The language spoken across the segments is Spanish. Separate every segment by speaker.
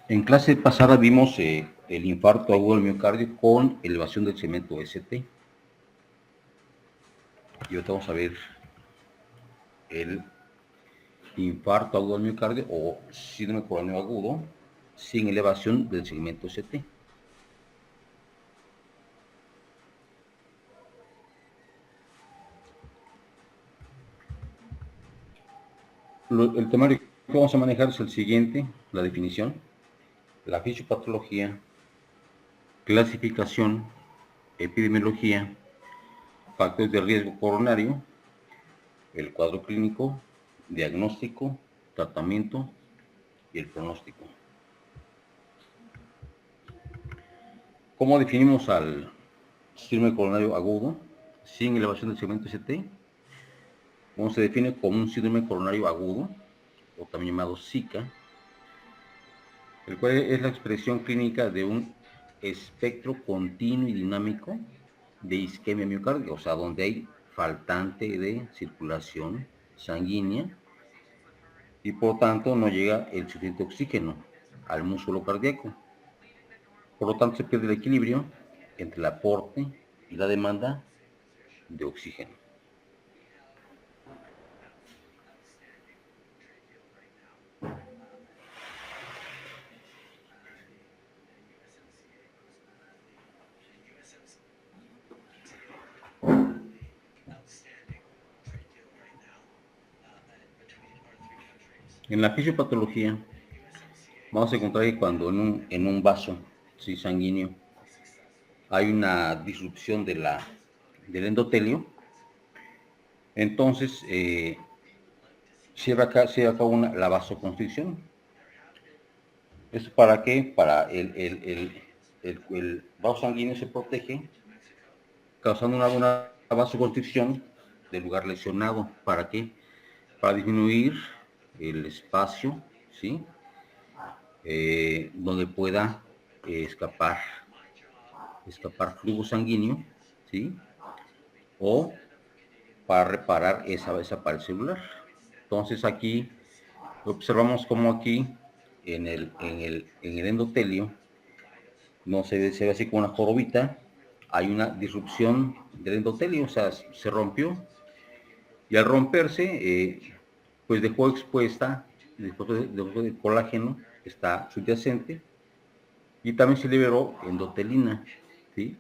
Speaker 1: En clase pasada vimos el infarto agudo del miocardio con elevación del segmento ST. Y ahorita vamos a ver el infarto agudo del miocardio o síndrome coronarico agudo sin elevación del segmento ST. El temario que vamos a manejar es el siguiente: la definición, la fisiopatología, clasificación, epidemiología, factores de riesgo coronario, el cuadro clínico, diagnóstico, tratamiento y el pronóstico. ¿Cómo definimos al síndrome coronario agudo sin elevación del segmento ST? Bueno, se define como un síndrome coronario agudo, o también llamado SICA, el cual es la expresión clínica de un espectro continuo y dinámico de isquemia miocárdica, o sea, donde hay faltante de circulación sanguínea y por tanto no llega el suficiente oxígeno al músculo cardíaco. Por lo tanto, se pierde el equilibrio entre el aporte y la demanda de oxígeno. En la fisiopatología vamos a encontrar que cuando en un vaso sanguíneo hay una disrupción del endotelio, entonces se lleva a cabo la vasoconstricción. ¿Esto para qué? Para el vaso sanguíneo se protege causando una vasoconstricción del lugar lesionado. ¿Para qué? Para disminuir el espacio, ¿sí? Donde pueda escapar flujo sanguíneo, ¿sí? O para reparar esa pared celular. Entonces aquí observamos como aquí en el endotelio no se ve así como una jorobita, hay una disrupción del endotelio, o sea, se rompió y al romperse, pues dejó expuesta, dejó de colágeno que está subyacente y también se liberó endotelina, ¿sí?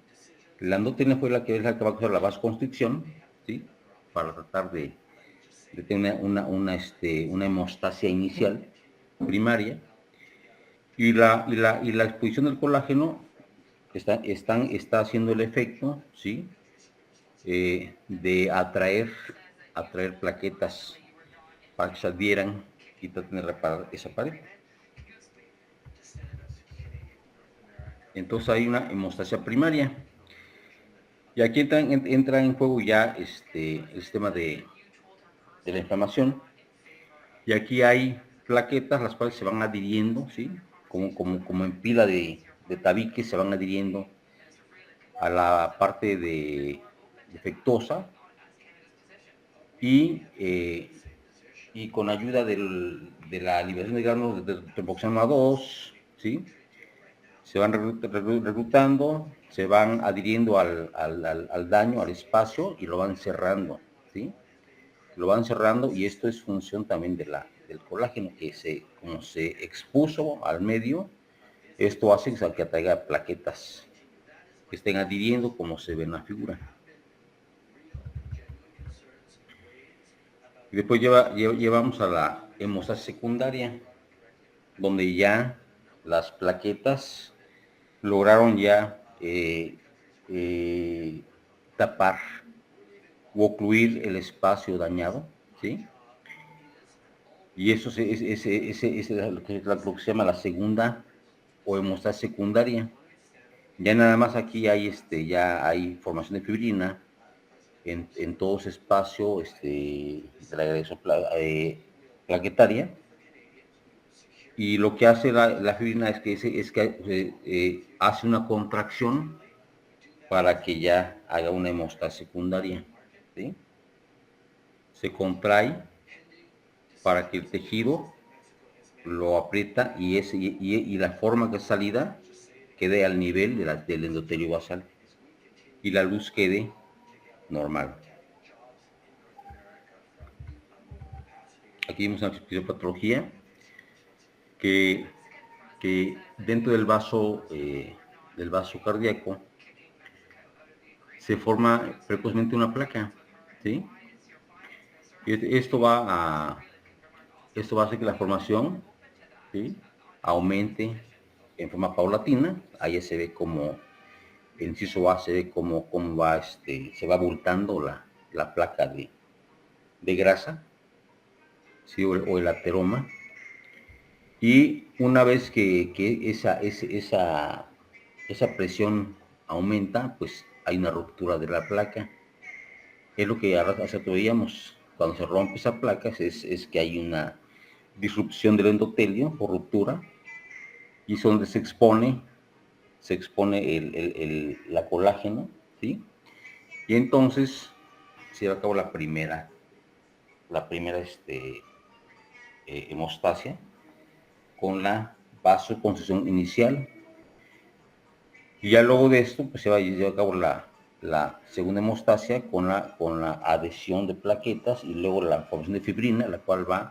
Speaker 1: La endotelina fue la que va a causar la vasoconstricción, ¿sí? Para tratar de tener una hemostasia inicial primaria y la exposición del colágeno está haciendo el efecto, ¿sí? De atraer plaquetas para que se adhieran y traten de reparar esa pared. Entonces hay una hemostasia primaria. Y aquí entra en juego ya el sistema de la inflamación. Y aquí hay plaquetas las cuales se van adhiriendo, ¿sí? Como en pila de tabique se van adhiriendo a la parte defectuosa y con ayuda de la liberación de gránulos de tromboxano 2, ¿sí? Se van reclutando, se van adhiriendo al daño, al espacio y lo van cerrando, ¿sí? Lo van cerrando y esto es función también del colágeno como se expuso al medio, esto hace que atraiga plaquetas que estén adhiriendo como se ve en la figura. Y después llevamos a la hemostasia secundaria, donde ya las plaquetas lograron ya tapar o ocluir el espacio dañado, ¿sí? Y eso es lo que se llama la segunda o hemostasia secundaria. Ya nada más aquí ya hay formación de fibrina en todo ese espacio de la agregación plaquetaria. Y lo que hace la fibrina es que hace una contracción para que ya haga una hemostasia secundaria, ¿sí? Se contrae para que el tejido lo aprieta y la forma de salida quede al nivel del endotelio basal y la luz quede normal. Aquí vemos una fisiopatología que dentro del vaso cardíaco se forma precozmente una placa, ¿sí? Y esto va a hacer que la formación, ¿sí?, aumente en forma paulatina. Ahí se ve como el inciso A, se ve cómo va, se va abultando la placa de grasa, ¿sí?, o el ateroma. Y una vez que esa presión aumenta, pues hay una ruptura de la placa. Es lo que hace rato veíamos. Cuando se rompe esa placa es que hay una disrupción del endotelio por ruptura, y es donde se expone la colágeno, ¿sí? Y entonces se lleva a cabo la primera hemostasia con la vasoconstricción inicial. Y ya luego de esto, pues se va a llevar a cabo la segunda hemostasia con la adhesión de plaquetas y luego la formación de fibrina, la cual va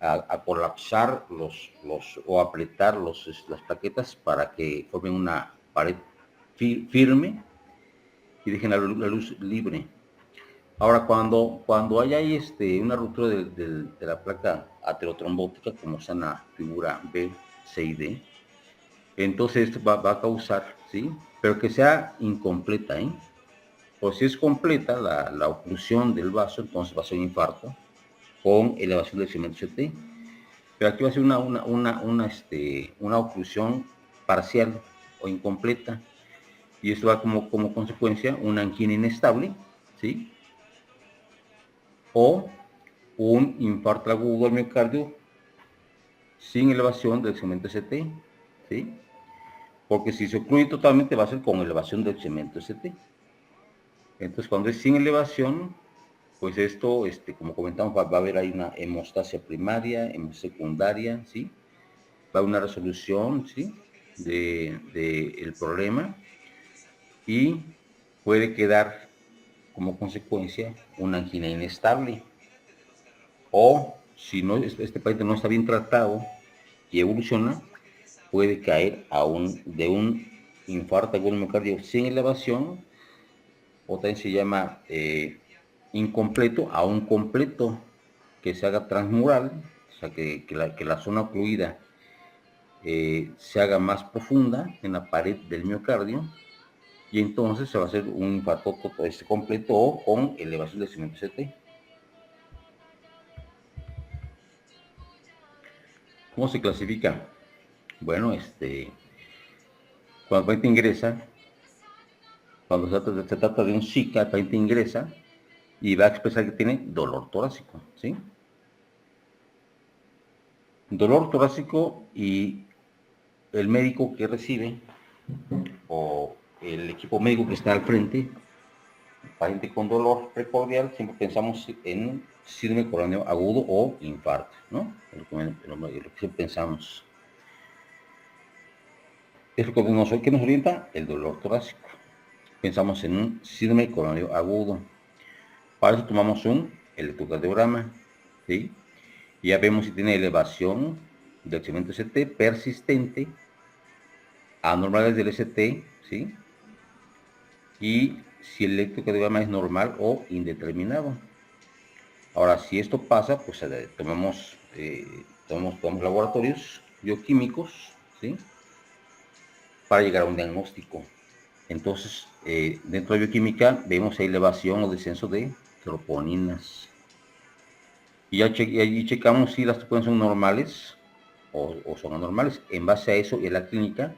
Speaker 1: a colapsar o apretar las plaquetas para que formen una pared firme y dejen la luz libre. Ahora, cuando hay ahí una ruptura de la placa aterotrombótica, como está en la figura B, C y D, entonces esto va a causar, ¿sí?, pero que sea incompleta, ¿eh? Pues si es completa la oclusión del vaso, entonces va a ser un infarto con elevación del segmento CT. Pero aquí va a ser una oclusión parcial o incompleta, y esto va como consecuencia una angina inestable, ¿sí?, o un infarto agudo al miocardio sin elevación del segmento ST, ¿sí? Porque si se ocluye totalmente va a ser con elevación del segmento ST. Entonces, cuando es sin elevación, pues esto, como comentamos, va a haber ahí una hemostasia primaria, hemostasia secundaria, ¿sí? Va a haber una resolución, ¿sí?, del problema, y puede quedar como consecuencia una angina inestable. O si no, este paciente no está bien tratado y evoluciona, puede caer de un infarto agudo miocardio sin elevación, o también se llama incompleto a un completo, que se haga transmural, o sea, que la zona ocluida se haga más profunda en la pared del miocardio, y entonces se va a hacer un infarto completo o con elevación del segmento CT. ¿Cómo se clasifica? Bueno, cuando el paciente ingresa, cuando se trata de un Zika, el paciente ingresa y va a expresar que tiene dolor torácico, ¿sí? Dolor torácico, y el médico que recibe o el equipo médico que está al frente, paciente con dolor precordial, siempre pensamos en síndrome coronariano agudo o infarto, ¿no? Es lo que siempre pensamos. Es lo que nos orienta el dolor torácico. Pensamos en un síndrome coronario agudo. Para eso tomamos un electrocardiograma, ¿sí? Y ya vemos si tiene elevación del segmento ST persistente, anormales del ST, ¿sí?, y si el electrocardiograma es normal o indeterminado. Ahora, si esto pasa, pues tomamos laboratorios bioquímicos, ¿sí?, para llegar a un diagnóstico. Entonces, dentro de bioquímica vemos elevación o descenso de troponinas. Y allí checamos si las troponinas son normales o son anormales. En base a eso, en la clínica,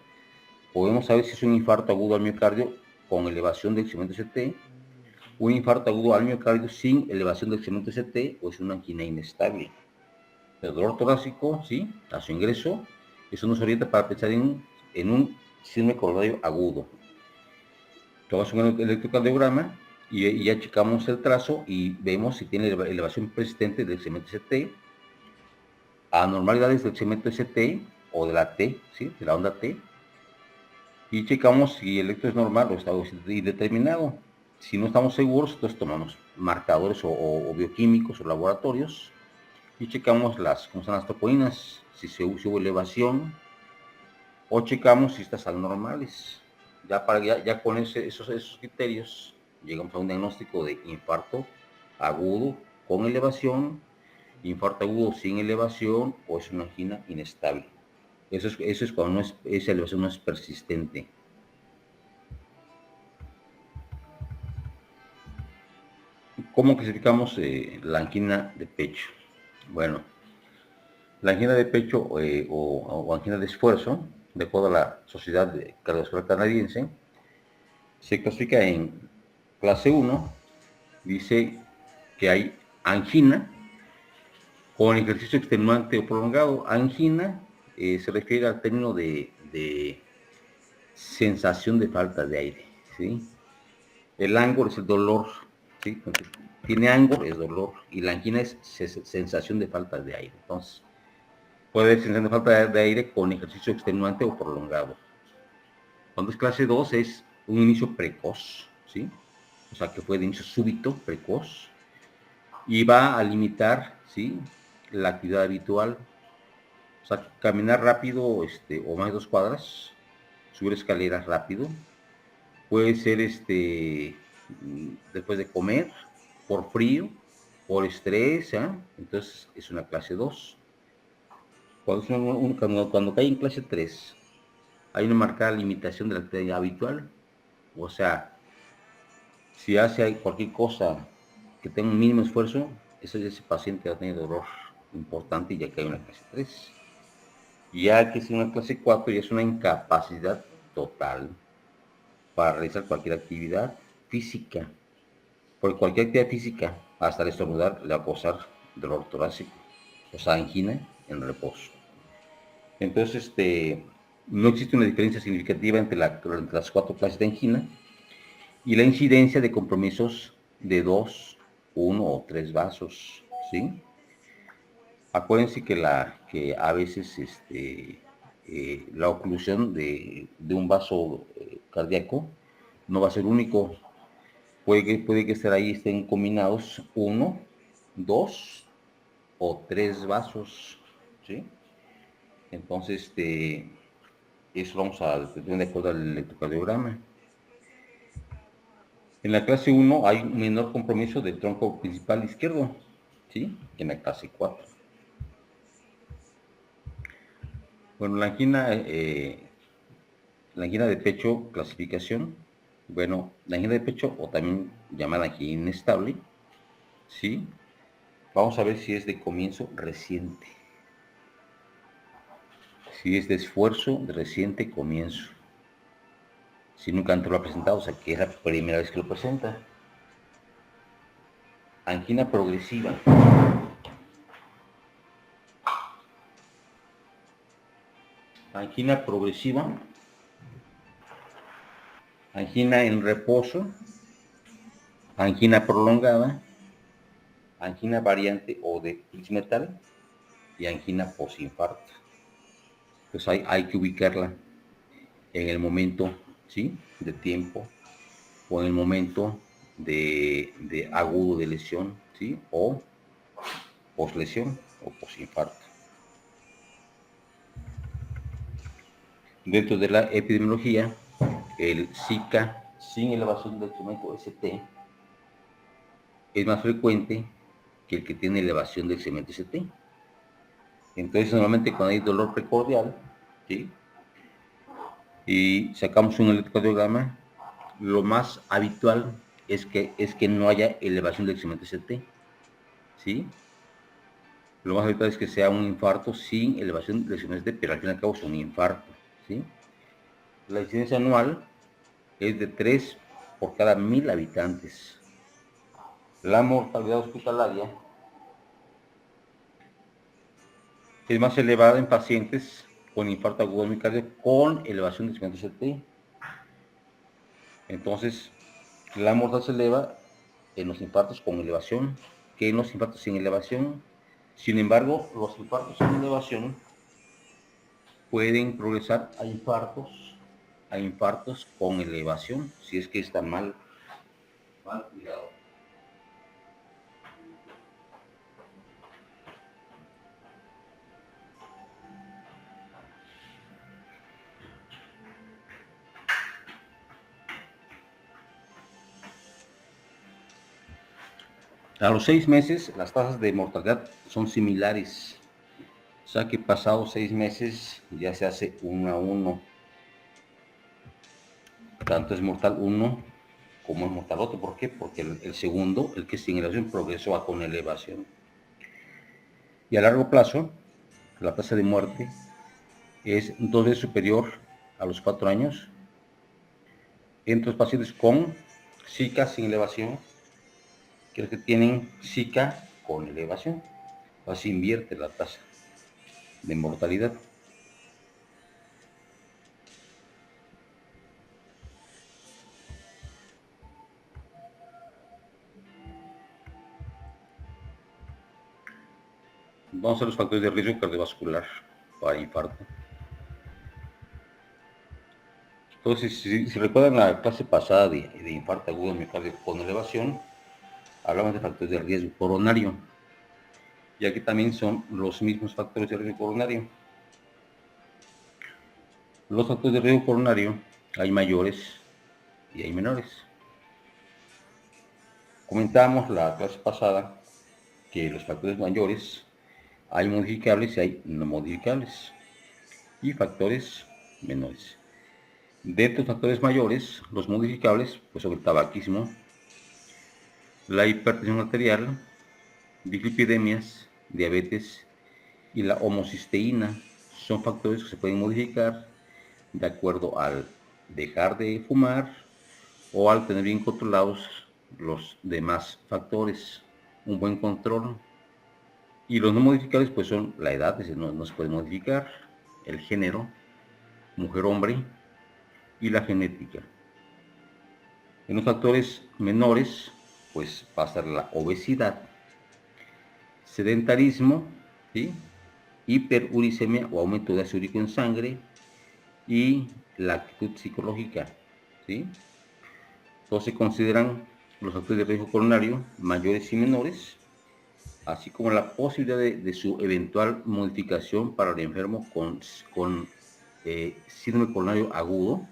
Speaker 1: podemos saber si es un infarto agudo al miocardio con elevación del segmento ST, un infarto agudo al miocardio sin elevación del segmento ST, o es una angina inestable. El dolor torácico, ¿sí?, a su ingreso, eso nos orienta para pensar en un síndrome coronario agudo. Tomamos un electrocardiograma y ya checamos el trazo y vemos si tiene elevación persistente del segmento ST, anormalidades del segmento ST o de la T, ¿sí? De la onda T, y checamos si el electro es normal o está indeterminado. Si no estamos seguros, entonces tomamos marcadores o bioquímicos o laboratorios y checamos cómo están las topoínas, si hubo elevación, o checamos si estas son normales. Ya con esos criterios llegamos a un diagnóstico de infarto agudo con elevación, infarto agudo sin elevación o es una angina inestable. Eso es cuando esa elevación no es persistente. ¿Cómo clasificamos la angina de pecho? Bueno, la angina de pecho o angina de esfuerzo, de acuerdo a la Sociedad Cardiovascular Canadiense, se clasifica en clase 1, dice que hay angina con ejercicio extenuante o prolongado. Angina se refiere al término de sensación de falta de aire, ¿sí? El angor es el dolor, ¿sí? Entonces, tiene angor, es dolor, y la angina es sensación de falta de aire. Entonces, puede haber sensación de falta de aire con ejercicio extenuante o prolongado. Cuando es clase 2 es un inicio precoz, ¿sí? O sea, que fue de inicio súbito, precoz, y va a limitar, ¿sí? La actividad habitual. O sea, caminar rápido o más de 2 cuadras, subir escaleras rápido, puede ser después de comer, por frío, por estrés, ¿eh? Entonces es una clase 2. Cuando cae en clase 3, hay una marcada limitación de la actividad habitual. O sea, si hace cualquier cosa que tenga un mínimo esfuerzo, ese paciente va a tener dolor importante ya que hay una clase 3. Ya que es una clase 4 y es una incapacidad total para realizar cualquier actividad física. Porque cualquier actividad física, hasta el estornudar, le va a causar dolor torácico, o sea, angina en reposo. Entonces, no existe una diferencia significativa entre las 4 clases de angina y la incidencia de compromisos de 2, 1 o 3 vasos, ¿sí? Acuérdense que a veces la oclusión de un vaso cardíaco no va a ser único. Puede que ahí estén combinados 1, 2 o 3 vasos, ¿sí? Entonces, eso vamos a tener de acuerdo al electrocardiograma. En la clase 1 hay un menor compromiso del tronco principal izquierdo, ¿sí? Que en la clase 4. Bueno, la angina de pecho, clasificación. Bueno, la angina de pecho, o también llamada angina inestable, ¿sí? Vamos a ver si es de comienzo reciente. Si es de esfuerzo de reciente comienzo. Si nunca antes lo ha presentado, o sea que es la primera vez que lo presenta. Angina progresiva. Angina progresiva. Angina en reposo. Angina prolongada. Angina variante o de metal. Y angina posinfarto. Pues hay que ubicarla en el momento, ¿sí? De tiempo o en el momento de agudo de lesión, ¿sí? O poslesión o posinfarto. Dentro de la epidemiología, el Zika sin elevación del segmento ST es más frecuente que el que tiene elevación del segmento ST. Entonces, normalmente cuando hay dolor precordial, ¿sí? Y sacamos un electrocardiograma, lo más habitual es que no haya elevación del segmento ST, ¿sí? Lo más habitual es que sea un infarto sin elevación del segmento ST, pero al fin y al cabo es un infarto, ¿sí? La incidencia anual es de 3 por cada 1000 habitantes. La mortalidad hospitalaria es más elevada en pacientes con infarto agudo miocardio con elevación de 50 CT. Entonces, la mortalidad se eleva en los infartos con elevación que en los infartos sin elevación. Sin embargo, los infartos en elevación pueden progresar a infartos con elevación, si es que están mal cuidados. A los 6 meses, las tasas de mortalidad son similares. O sea que pasados 6 meses ya se hace 1 a 1. Tanto es mortal uno como es mortal otro. ¿Por qué? Porque el segundo, el que es sin elevación, progresó a con elevación. Y a largo plazo, la tasa de muerte es 2 veces superior a los 4 años entre los pacientes con Zika sin elevación que los que tienen Zika con elevación. Así invierte la tasa de mortalidad. Vamos a ver los factores de riesgo cardiovascular para infarto. Entonces, si recuerdan la clase pasada de infarto agudo miocardio con elevación, hablamos de factores de riesgo coronario. Y aquí también son los mismos factores de riesgo coronario. Los factores de riesgo coronario hay mayores y hay menores. Comentábamos la clase pasada que los factores mayores hay modificables y hay no modificables y factores menores. De estos factores mayores, los modificables pues son el tabaquismo, la hipertensión arterial, dislipidemias, diabetes y la homocisteína. Son factores que se pueden modificar de acuerdo al dejar de fumar o al tener bien controlados los demás factores, un buen control. Y los no modificables pues son la edad, es decir, no se puede modificar, el género, mujer-hombre, y la genética. En los factores menores pues va a ser la obesidad, sedentarismo, ¿sí? Hiperuricemia o aumento de ácido úrico en sangre y la actitud psicológica, ¿sí? Entonces se consideran los factores de riesgo coronario mayores y menores, así como la posibilidad de su eventual modificación para el enfermo con síndrome coronario agudo,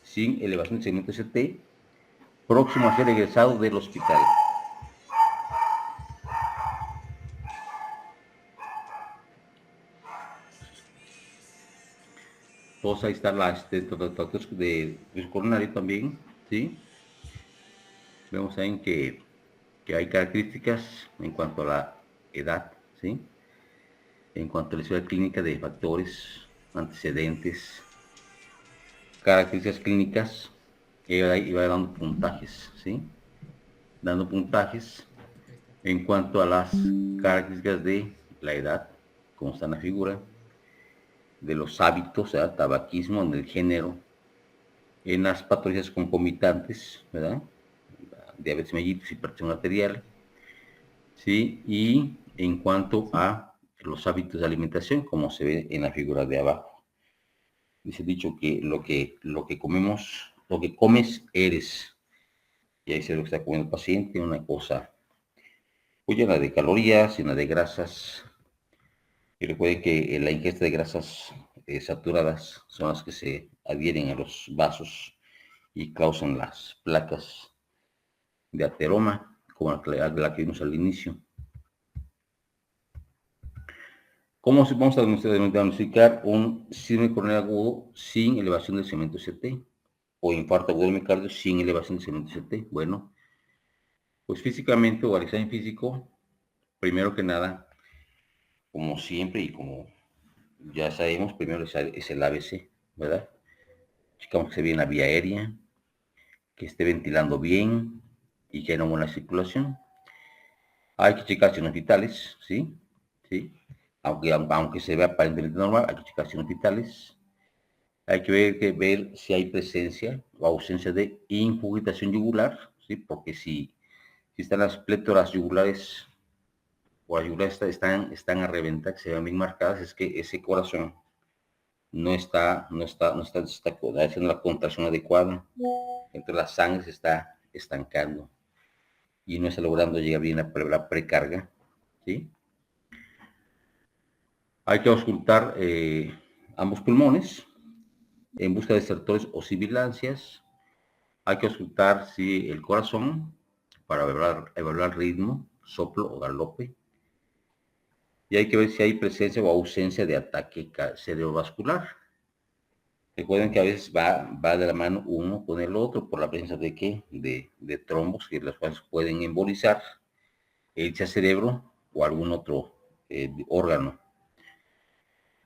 Speaker 1: sin elevación de segmento ST, próximo a ser egresado del hospital. Entonces ahí está los factores de riesgo coronario también, ¿sí? Vemos ahí que hay características en cuanto a la edad, ¿sí? En cuanto a la historia clínica de factores, antecedentes, características clínicas, iba dando puntajes, ¿sí? Dando puntajes en cuanto a las características de la edad, como está en la figura, de los hábitos, ¿verdad? Tabaquismo, en el género, en las patologías concomitantes, ¿verdad? Diabetes mellitus, hipertensión arterial, ¿sí? Y en cuanto a los hábitos de alimentación, como se ve en la figura de abajo. Dice dicho que lo que comemos, lo que comes eres. Y ahí se ve lo que está comiendo el paciente, una cosa pues llena de calorías, llena de grasas. Y recuerden que la ingesta de grasas saturadas son las que se adhieren a los vasos y causan las placas de ateroma, como la que vimos al inicio. ¿Cómo vamos a diagnosticar un síndrome coronario agudo sin elevación del segmento ST? O infarto agudo del miocardio sin elevación del segmento ST. Bueno, pues físicamente o al examen físico, primero que nada, como siempre y como ya sabemos, primero es el ABC, ¿verdad? Checamos que se ve en la vía aérea, que esté ventilando bien y que haya una buena circulación. Hay que checar signos vitales, ¿sí? ¿Sí? Aunque se vea aparentemente normal, hay que checar signos vitales. Hay que ver si hay presencia o ausencia de ingurgitación yugular, ¿sí? Porque si están las plétoras yugulares por la yugular están a reventar, que se ven bien marcadas, es que ese corazón no está haciendo la contracción adecuada. Entonces la sangre se está estancando y no está logrando llegar bien la precarga, ¿sí? Hay que auscultar ambos pulmones en busca de estertores o sibilancias. Hay que auscultar el corazón para evaluar ritmo, soplo o galope. Y hay que ver si hay presencia o ausencia de ataque cerebrovascular. Recuerden que a veces va de la mano uno con el otro por la presencia de ¿qué? De trombos, que las cuales pueden embolizar el cerebro o algún otro órgano.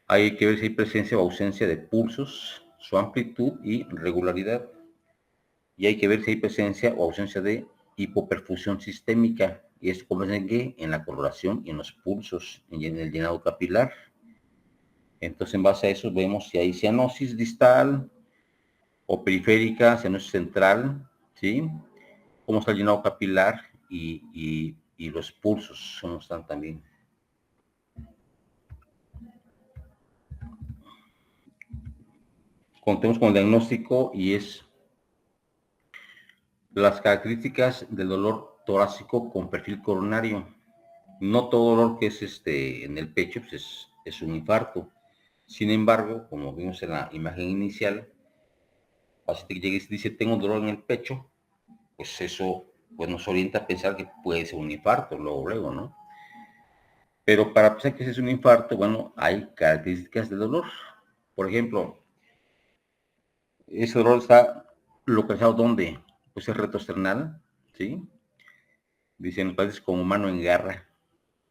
Speaker 1: Hay que ver si hay presencia o ausencia de pulsos, su amplitud y regularidad. Y hay que ver si hay presencia o ausencia de hipoperfusión sistémica. Y esto converge en qué? En la coloración y en los pulsos, en el llenado capilar. Entonces, en base a eso, vemos si hay cianosis distal o periférica, cianosis central, ¿sí? Cómo está el llenado capilar y los pulsos, cómo están también. Contemos con el diagnóstico y es las características del dolor torácico con perfil coronario. No todo dolor que es en el pecho pues es un infarto. Sin embargo, como vimos en la imagen inicial, el paciente que llega y dice tengo dolor en el pecho, pues eso pues nos orienta a pensar que puede ser un infarto luego, ¿no? Pero para pensar que es un infarto, bueno, hay características del dolor. Por ejemplo, ese dolor está localizado ¿dónde? Pues es retroesternal, ¿sí? Dicen los pacientes como mano en garra,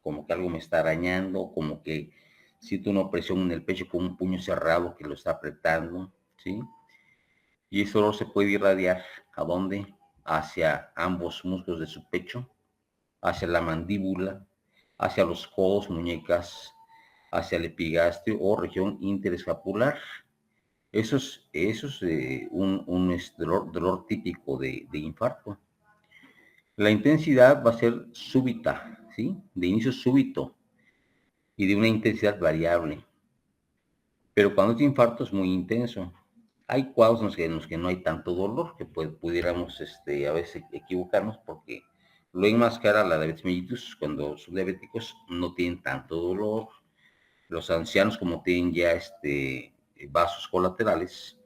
Speaker 1: como que algo me está arañando, como que siento una opresión en el pecho con un puño cerrado que lo está apretando, ¿sí? Y ese dolor se puede irradiar, ¿a dónde? Hacia ambos músculos de su pecho, hacia la mandíbula, hacia los codos, muñecas, hacia el epigastrio o región interescapular. Eso es un dolor típico de infarto. La intensidad va a ser súbita, ¿sí? De inicio súbito y de una intensidad variable. Pero cuando es infarto es muy intenso. Hay cuadros en los que no hay tanto dolor, que pudiéramos a veces equivocarnos porque lo enmascara la diabetes mellitus. Cuando son diabéticos no tienen tanto dolor. Los ancianos, como tienen ya vasos colaterales,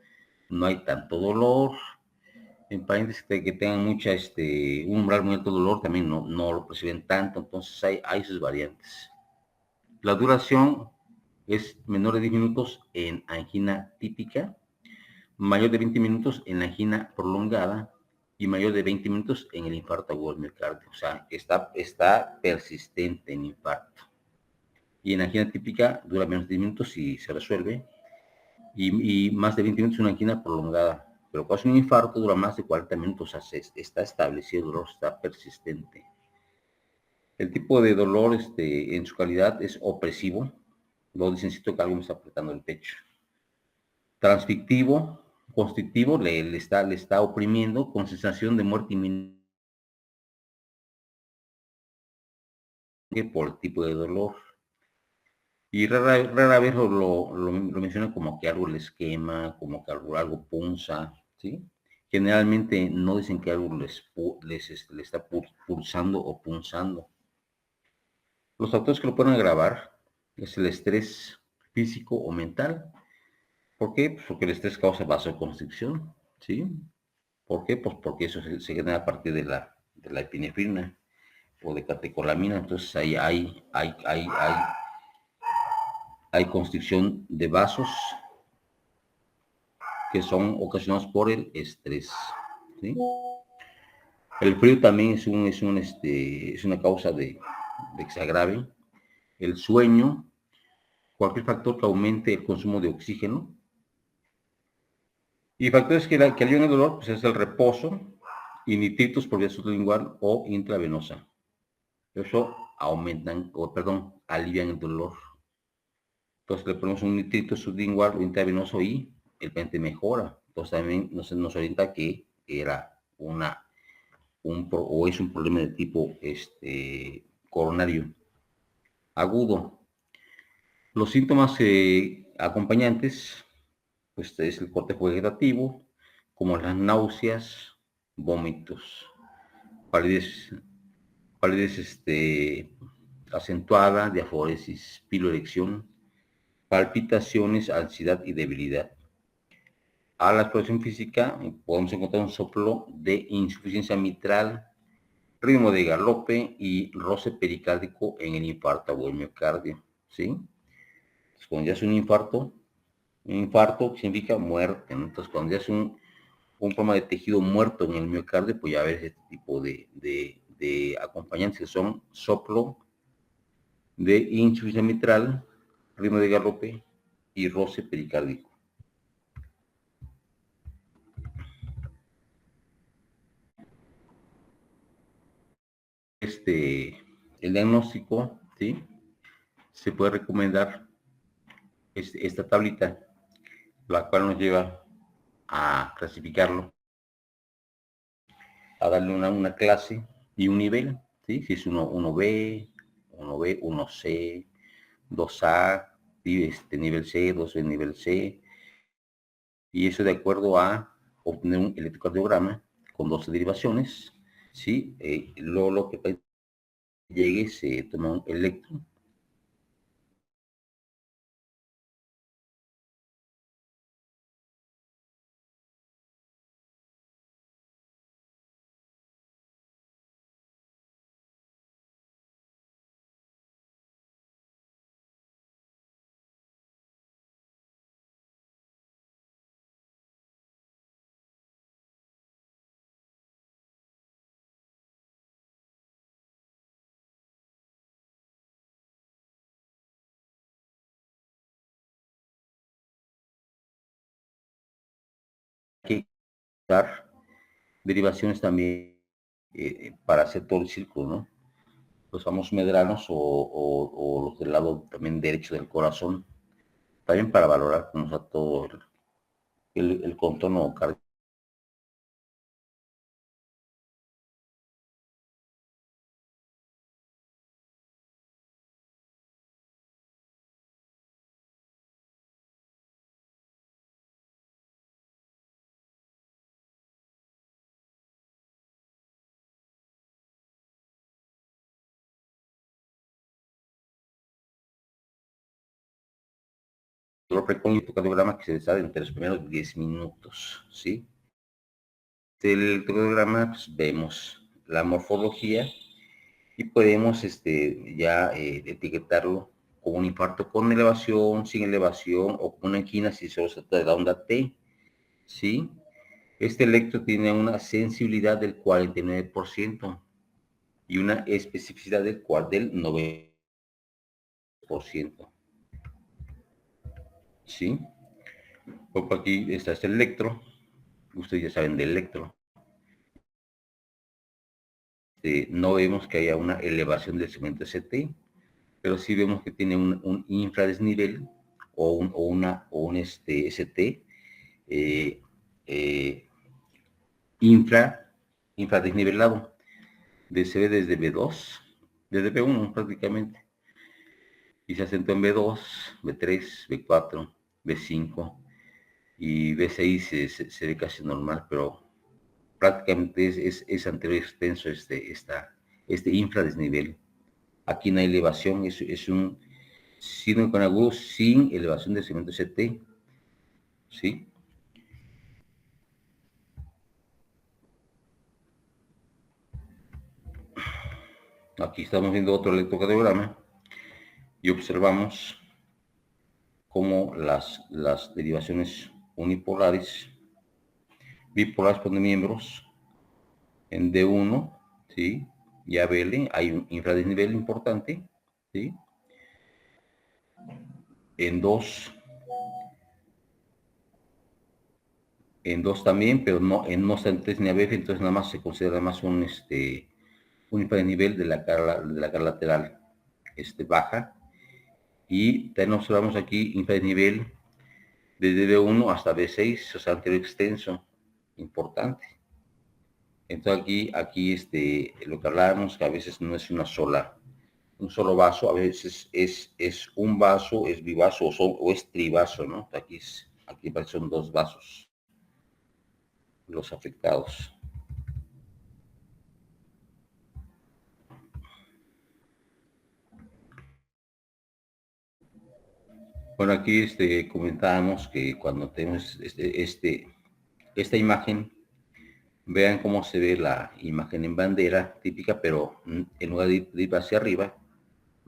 Speaker 1: no hay tanto dolor. En pacientes que tengan un umbral muy alto de dolor también no lo perciben tanto. Entonces hay sus variantes. La duración es menor de 10 minutos en angina típica, mayor de 20 minutos en la angina prolongada y mayor de 20 minutos en el infarto agudo del miocardio. O sea, está persistente en infarto. Y en angina típica dura menos de 10 minutos y se resuelve. Y más de 20 minutos en una angina prolongada. Pero cuando es un infarto dura más de 40 minutos. O sea, está establecido, el dolor está persistente. El tipo de dolor en su calidad es opresivo. Lo dicen, siento que algo me está apretando el pecho. Transfictivo, constrictivo, le está oprimiendo con sensación de muerte inminente por el tipo de dolor. Y rara vez lo menciona como que algo les quema, como que algo punza, ¿sí? Generalmente no dicen que algo les está pulsando o punzando. Los factores que lo pueden agravar es el estrés físico o mental. ¿Por qué? Pues porque el estrés causa vasoconstricción, ¿sí? ¿Por qué? Pues porque eso se genera a partir de la epinefrina o de catecolamina. Entonces ahí hay constricción de vasos que son ocasionados por el estrés, ¿sí? El frío también es una causa de que se agrave. El sueño, cualquier factor que aumente el consumo de oxígeno. Y factores que alivian el dolor, pues es el reposo y nitritos por vía sublingual o intravenosa. Eso alivian el dolor. Entonces le ponemos un nitrito sublingual o intravenoso y el paciente mejora. Entonces también nos orienta que era o es un problema de tipo coronario. agudo. Los síntomas acompañantes, pues es el cortejo vegetativo, como las náuseas, vómitos, palidez acentuada, diaforesis, piloerección, palpitaciones, ansiedad y debilidad. A la exploración física podemos encontrar un soplo de insuficiencia mitral, ritmo de galope y roce pericárdico en el infarto o el miocardio, ¿sí? Entonces, cuando ya es un infarto significa muerte, ¿no? Entonces, cuando ya es un problema de tejido muerto en el miocardio, pues ya ves este tipo de acompañantes que son soplo de insuficiencia mitral, ritmo de galope y roce pericárdico. El diagnóstico, ¿sí? Se puede recomendar esta tablita, la cual nos lleva a clasificarlo, a darle una clase y un nivel, ¿sí? Si es 1B, 1B, 1C, 2A, nivel C, 2B, nivel C, y eso de acuerdo a obtener un electrocardiograma con 12 derivaciones, ¿sí? Luego lo que llegue se toma un electro. Hay que dar derivaciones también para hacer todo el círculo, ¿no? Los famosos medranos o los del lado también derecho del corazón, también para valorar cómo está todo el contorno cardíaco. Yo recuerdo un electrocardiograma que se deshace entre los primeros 10 minutos, ¿sí? El electrocardiograma, pues, vemos la morfología y podemos ya etiquetarlo como un infarto con elevación, sin elevación, o como una angina si solo se trata de la onda T, ¿sí? Este electro tiene una sensibilidad del 49% y una especificidad del 90%, ¿sí? Por aquí está este electro, ustedes ya saben del electro. No vemos que haya una elevación del segmento ST, pero sí vemos que tiene un infradesnivel o un ST eh, infradesnivelado. Se ve desde B2, desde B1 prácticamente, y se acentúa en B2, B3, B4, B5 y B6 se ve casi normal, pero prácticamente es anterior extenso este infradesnivel. Aquí no hay elevación, es un síndrome con agudo sin elevación del segmento ST, ¿sí? Aquí estamos viendo otro electrocardiograma y observamos cómo las derivaciones unipolares, bipolares por miembros, en D1, ¿sí? Y ABL hay un infradesnivel importante, ¿sí? En 2 también, pero no está en 3 ni ABF, entonces nada más se considera más un infradesnivel de la cara lateral baja. Y también observamos aquí infradesnivel desde B1 hasta B6, o sea, anterior extenso, importante. Entonces aquí lo que hablábamos, que a veces no es una sola un solo vaso, a veces es un vaso, es bivaso o es trivaso, ¿no? Aquí son dos vasos los afectados. Bueno, aquí comentábamos que cuando tenemos esta imagen, vean cómo se ve la imagen en bandera típica, pero en lugar de ir hacia arriba,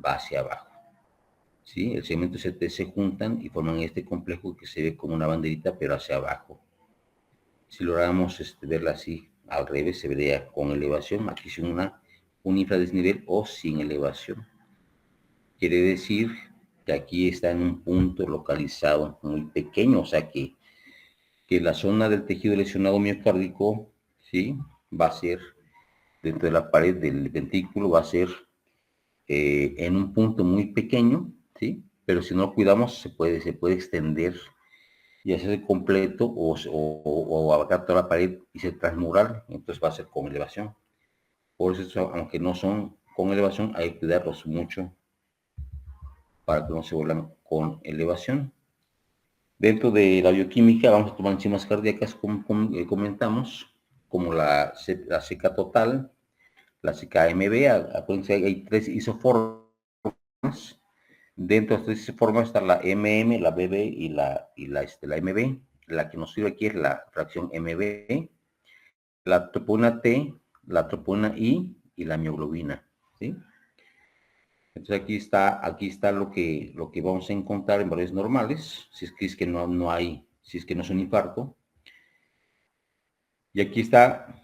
Speaker 1: va hacia abajo. ¿Sí? El segmento y CT se juntan y forman este complejo que se ve como una banderita, pero hacia abajo. Si logramos verla así al revés, se vería con elevación, aquí sin un infradesnivel o sin elevación. Quiere decir que aquí está en un punto localizado muy pequeño, o sea que la zona del tejido lesionado miocárdico, ¿sí? Va a ser dentro de la pared del ventrículo, va a ser en un punto muy pequeño, ¿sí? Pero si no lo cuidamos, se puede extender y hacer completo o abarcar toda la pared y ser transmural, entonces va a ser con elevación. Por eso, aunque no son con elevación, hay que cuidarlos mucho para que no se vuelvan con elevación. Dentro de la bioquímica vamos a tomar enzimas cardíacas, como comentamos, como la CK total, la CKMB. Acuérdense, hay tres isoformas. Dentro de estas isoformas está la MM, la BB y la MB. La que nos sirve aquí es la fracción MB, la troponina T, la troponina I y la mioglobina. ¿Sí? Entonces aquí está lo que vamos a encontrar en valores normales, si es que no hay, si es que no es un infarto. Y aquí está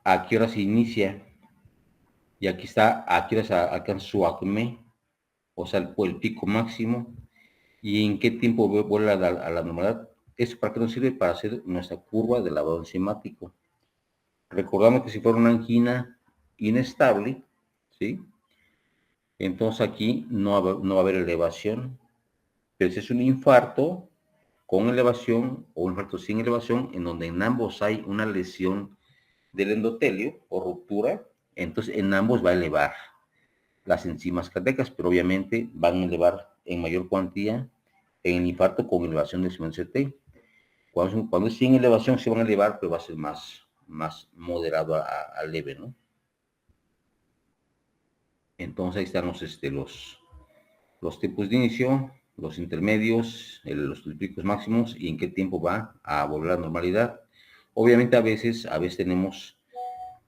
Speaker 1: a qué hora se inicia, y aquí está a qué hora se alcanza su acme, o sea, el pico máximo, y en qué tiempo vuelve a la normalidad. ¿Eso para qué nos sirve? Para hacer nuestra curva de lavado enzimático. Recordamos que si fuera una angina inestable, ¿sí? Entonces aquí no va a haber elevación. Pero si es un infarto con elevación o un infarto sin elevación, en donde en ambos hay una lesión del endotelio o ruptura, entonces en ambos va a elevar las enzimas cardíacas, pero obviamente van a elevar en mayor cuantía en el infarto con elevación del CT. Cuando es sin elevación se van a elevar, pero va a ser más moderado a leve, ¿no? Entonces ahí están los tipos de inicio, los intermedios, los picos máximos y en qué tiempo va a volver a la normalidad. Obviamente a veces tenemos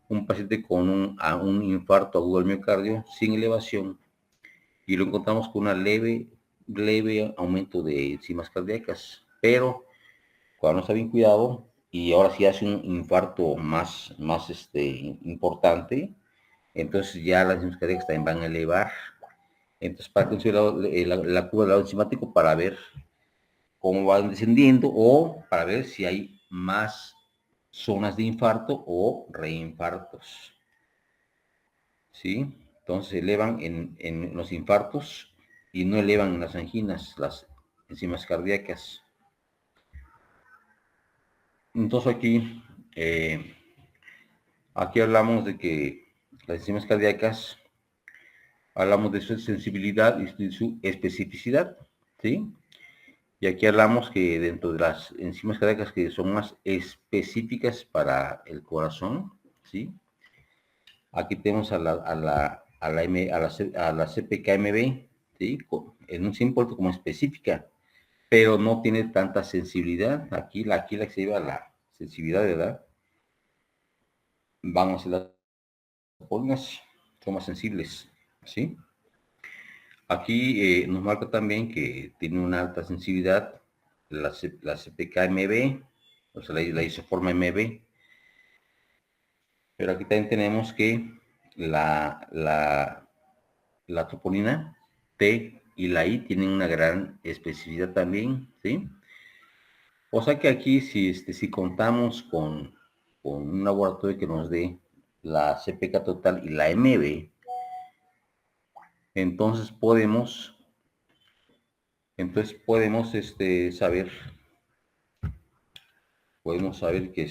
Speaker 1: un paciente con un infarto agudo al miocardio sin elevación y lo encontramos con una leve aumento de enzimas cardíacas, pero cuando no está bien cuidado y ahora sí hace un infarto más importante, entonces ya las enzimas cardíacas también van a elevar. Entonces, para considerar la curva del lado enzimático para ver cómo van descendiendo o para ver si hay más zonas de infarto o reinfartos. ¿Sí? Entonces se elevan en los infartos y no elevan en las anginas, las enzimas cardíacas. Entonces eh, aquí hablamos de que las enzimas cardíacas, hablamos de su sensibilidad y de su especificidad, ¿sí? Y aquí hablamos que dentro de las enzimas cardíacas que son más específicas para el corazón, ¿sí? Aquí tenemos a la CPKMB, ¿sí? En un simple como específica, pero no tiene tanta sensibilidad. Aquí la que se lleva la sensibilidad, ¿verdad? Vamos a las polinas, son más sensibles, ¿sí? Aquí nos marca también que tiene una alta sensibilidad la CPKMB, o sea, la isoforma MB, pero aquí también tenemos que la troponina T y la I tienen una gran especificidad también, ¿sí? O sea que aquí si contamos con un laboratorio que nos dé la CPK total y la MB, entonces podemos saber que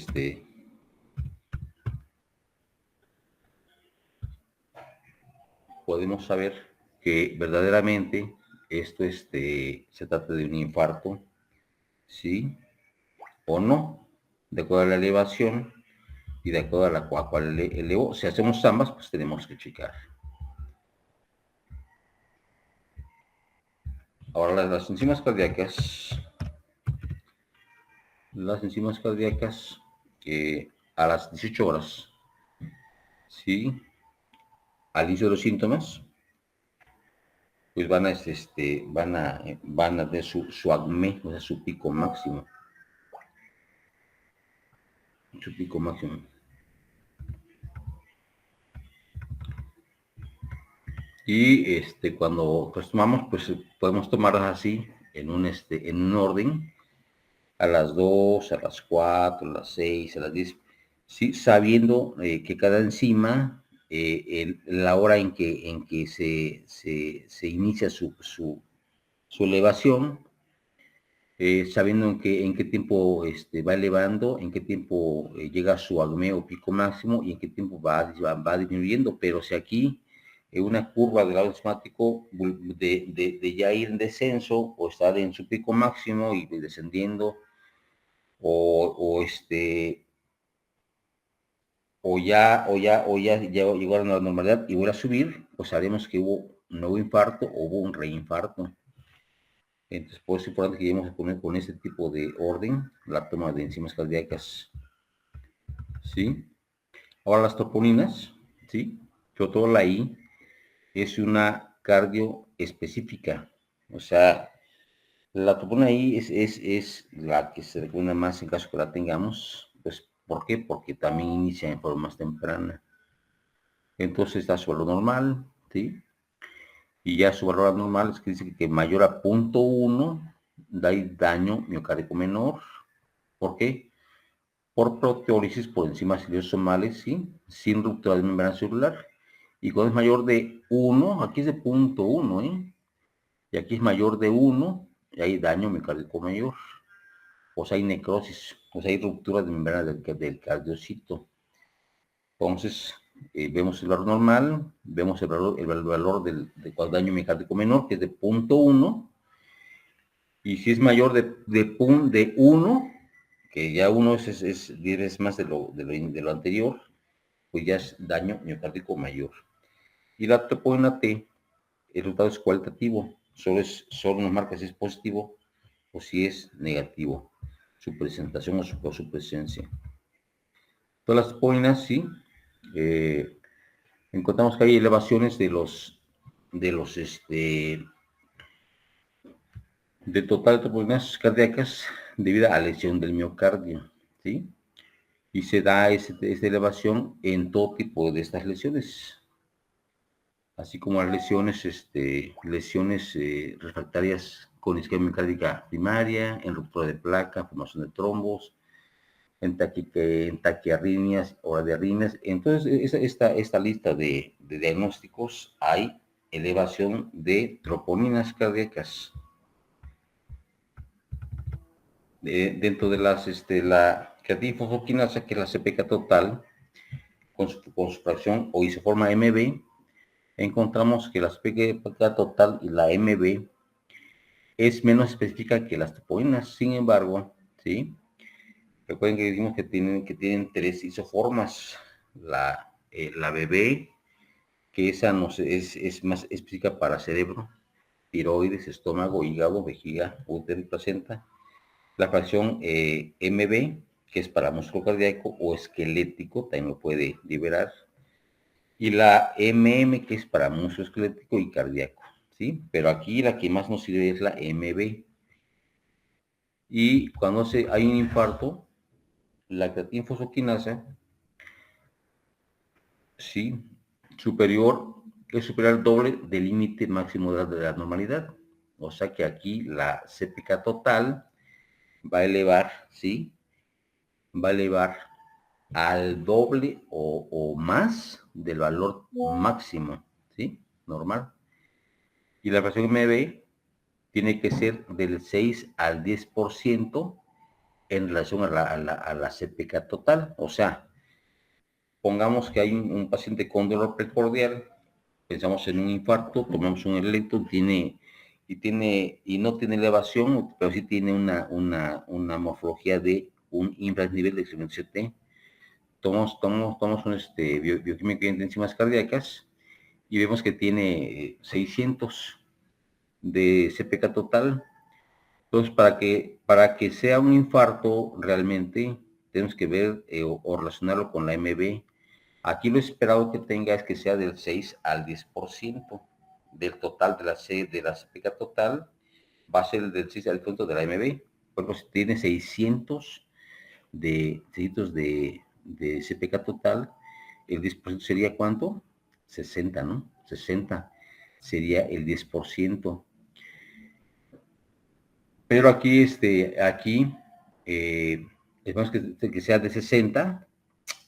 Speaker 1: podemos saber que verdaderamente esto se trata de un infarto, ¿sí? O no, de acuerdo a la elevación y de acuerdo a la cual elevó. Si hacemos ambas, pues tenemos que checar. Ahora las enzimas cardíacas, a las 18 horas, ¿sí? Al inicio de los síntomas, pues van a tener su acme, o sea, su pico máximo. Su pico máximo. Y cuando pues tomamos, pues podemos tomarlas así, en un orden, a las 2, a las 4, a las 6, a las 10, ¿sí? Sabiendo que cada enzima, la hora en que se inicia su elevación, sabiendo en qué tiempo va elevando, en qué tiempo llega a su acme o pico máximo y en qué tiempo va disminuyendo. Pero si aquí una curva del lado enzimático de ya ir en descenso o estar en su pico máximo y descendiendo o ya llegó a la normalidad y vuelve a subir, pues sabemos que hubo un nuevo infarto o hubo un reinfarto. Entonces, por eso es importante que lleguemos a poner con este tipo de orden la toma de enzimas cardíacas, ¿sí? Ahora las troponinas, ¿sí? Sobre todo la I, es una cardio específica. O sea, la troponina I es la que se recomienda más en caso que la tengamos. Pues, ¿por qué? Porque también inicia en forma más temprana. Entonces está su valor normal, ¿sí? Y ya su valor anormal es que dice que mayor a 0.1 da daño miocárdico menor. ¿Por qué? Por proteólisis por enzimas liposomales, ¿sí? Sin ruptura de membrana celular. Y cuando es mayor de 1, aquí es de 0.1, ¿eh? Y aquí es mayor de 1, y hay daño miocárdico mayor. O sea, hay necrosis, o sea, hay ruptura de membrana del cardiocito. Entonces, vemos el valor normal, vemos el valor del daño miocárdico menor, que es de 0.1, y si es mayor de 1, que ya 1 es más de lo anterior, pues ya es daño miocárdico mayor. Y la troponina T, el resultado es cualitativo, solo nos marca si es positivo o si es negativo, su presentación o su presencia. Todas las troponinas, sí, encontramos que hay elevaciones de total de troponinas cardíacas debido a lesión del miocardio, ¿sí? Y se da esta elevación en todo tipo de estas lesiones, así como las lesiones refractarias con isquemia miocárdica primaria, en ruptura de placa, formación de trombos, en taquiarritmias o radiarritmias. Entonces, esta lista de diagnósticos, hay elevación de troponinas cardíacas. Dentro de la creatinfosfoquinasa, que es la CPK total, con su fracción o isoforma MB, encontramos que la CPK total y la MB es menos específica que las troponinas. Sin embargo, ¿sí? Recuerden que dijimos que tienen tres isoformas. La BB, que esa es más específica para cerebro, tiroides, estómago, hígado, vejiga, útero y placenta. La fracción MB, que es para músculo cardíaco o esquelético, también lo puede liberar. Y la MM, que es para músculo esquelético y cardíaco, ¿sí? Pero aquí la que más nos sirve es la MB. Y cuando hay un infarto, la creatinfosfoquinasa, sí, es superior al doble del límite máximo de la normalidad. O sea que aquí la CPK total va a elevar, ¿sí? Va a elevar al doble o más del valor máximo, ¿sí? Normal. Y la fracción MB tiene que ser del 6 al 10% en relación a la CPK total. O sea, pongamos que hay un paciente con dolor precordial, pensamos en un infarto, tomamos un electro, y no tiene elevación, pero sí tiene una morfología de un infranivel de excremento CT. Tomamos un bioquímico de enzimas cardíacas y vemos que tiene 600 de CPK total. Entonces, para que sea un infarto realmente, tenemos que ver o relacionarlo con la MB. Aquí lo esperado que tenga es que sea del 6 al 10% del total de la CPK total, va a ser del 6 al 10% de la MB. Por ejemplo, si tiene 600 de CPK total, el 10% sería ¿cuánto? 60, ¿no? 60 sería el 10%. Pero aquí, esperamos que sea de 60,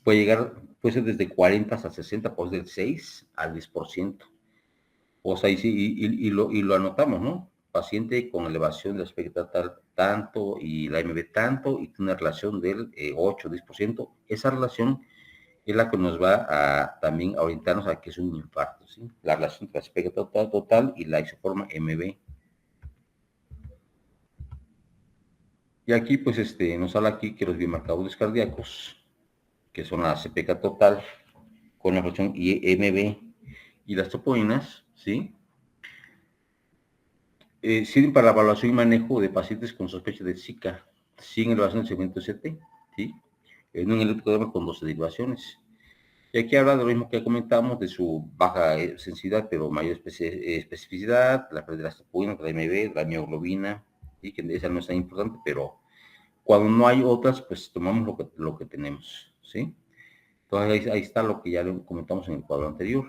Speaker 1: puede ser desde 40 hasta 60, pues del 6 al 10%. O sea, y lo anotamos, ¿no? Paciente con elevación de la expectativa tanto y la MB tanto, y tiene una relación del 8-10%. Esa relación es la que nos va a también a orientarnos a que es un infarto, ¿sí? La relación entre la expectativa total y la isoforma MB. Y aquí, pues, nos habla aquí que los biomarcadores cardíacos, que son la CPK total, con la fracción IMB y las troponías, ¿sí? Sirven para la evaluación y manejo de pacientes con sospecha de Zika, sin elevación del segmento ST, ¿sí? En un electrocardiograma con 12 derivaciones. Y aquí habla de lo mismo que comentamos, de su baja sensibilidad, pero mayor especificidad, la de las troponías, la MB, la mioglobina, y que esa no es tan importante, pero cuando no hay otras, pues tomamos lo que tenemos, ¿sí? Entonces ahí está lo que ya comentamos en el cuadro anterior.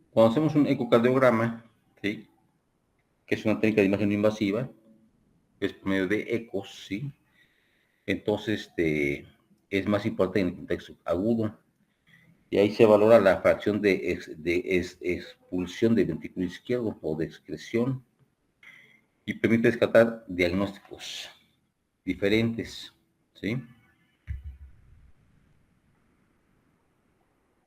Speaker 1: Cuando hacemos un ecocardiograma, ¿sí? Que es una técnica de imagen invasiva, es por medio de ecos, ¿sí? Entonces, es más importante en el contexto agudo. Y ahí se valora la fracción de expulsión del ventrículo izquierdo o de excreción y permite descartar diagnósticos diferentes, ¿sí?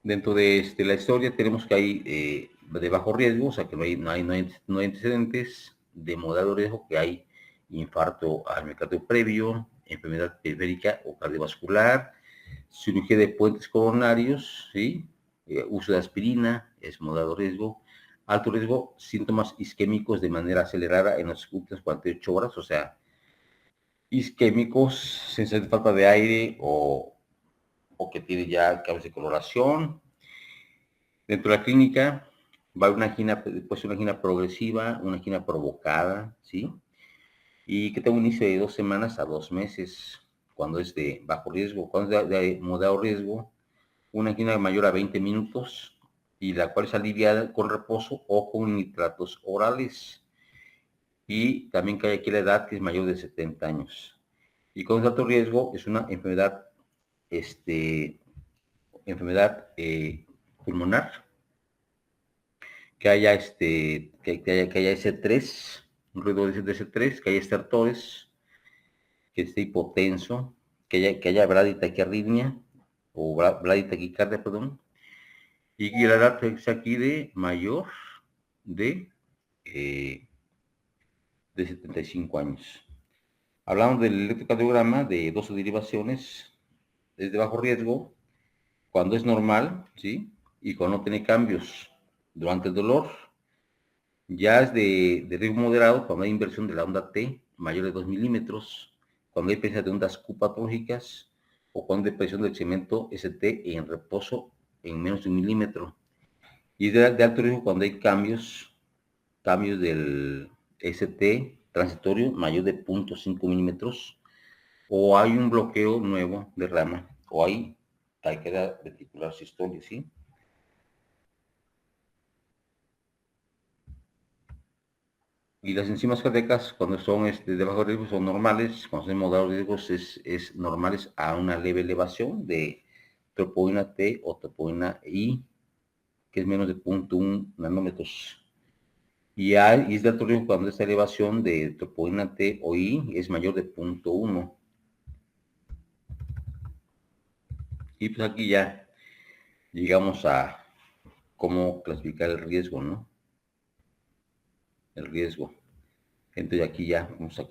Speaker 1: Dentro de la historia tenemos que hay de bajo riesgo, o sea que no hay antecedentes, de moderado riesgo, que hay infarto al miocardio previo, enfermedad periférica o cardiovascular, cirugía de puentes coronarios, ¿sí? Uso de aspirina es moderado riesgo, alto riesgo, síntomas isquémicos de manera acelerada en las últimas 48 horas, o sea, isquémicos, sensación de falta de aire o que tiene ya cambios de coloración. Dentro de la clínica va a haber una angina, puede ser una angina progresiva, una angina provocada, ¿sí? Y que tenga un inicio de 2 semanas a 2 meses, cuando es de bajo riesgo. Cuando es de moderado riesgo, una angina mayor a 20 minutos, y la cual es aliviada con reposo o con nitratos orales. Y también que hay aquí la edad que es mayor de 70 años. Y con alto riesgo es una enfermedad pulmonar, que haya que haya S3, un ruido de S3, que haya estertores, que esté hipotenso, que haya braditaquiarritmia o braditaquicardia, perdón, y que la edad sea aquí de mayor de, eh, de 75 años. Hablamos del electrocardiograma de 12 derivaciones, es de bajo riesgo cuando es normal, ¿sí? Y cuando no tiene cambios durante el dolor. Ya es de riesgo moderado cuando hay inversión de la onda T mayor de 2 milímetros, cuando hay presencia de ondas Q patológicas o cuando hay presión del segmento ST en reposo en menos de 1 milímetro. Y es de alto riesgo cuando hay cambios del ST transitorio mayor de 0.5 milímetros, o hay un bloqueo nuevo de rama, o hay taquicardia ventricular sistólica, ¿sí? Y las enzimas cardíacas, cuando son de bajo riesgo, son normales. Cuando son de moderado riesgo, es normales a una leve elevación de troponina T o troponina I, que es menos de 0.1 nanómetros. Y es de alto riesgo cuando esta elevación de troponina T o I es mayor de 0.1. Y pues aquí ya llegamos a cómo clasificar el riesgo, ¿no? El riesgo. Entonces aquí ya vamos a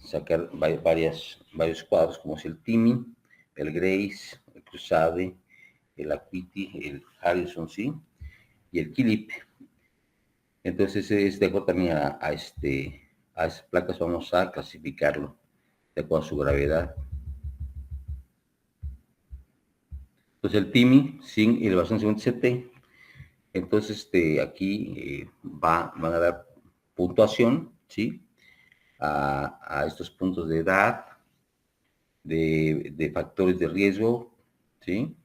Speaker 1: sacar varios cuadros, como es el Timmy, el Grace, el Crusade, el Acuity, el Harrison, ¿sí? Y el Kilip. Entonces, de acuerdo también a esas placas vamos a clasificarlo de acuerdo a su gravedad. Entonces el Timmy sin elevación 57, entonces aquí van a dar puntuación, ¿sí? A estos puntos de edad, de factores de riesgo, ¿sí?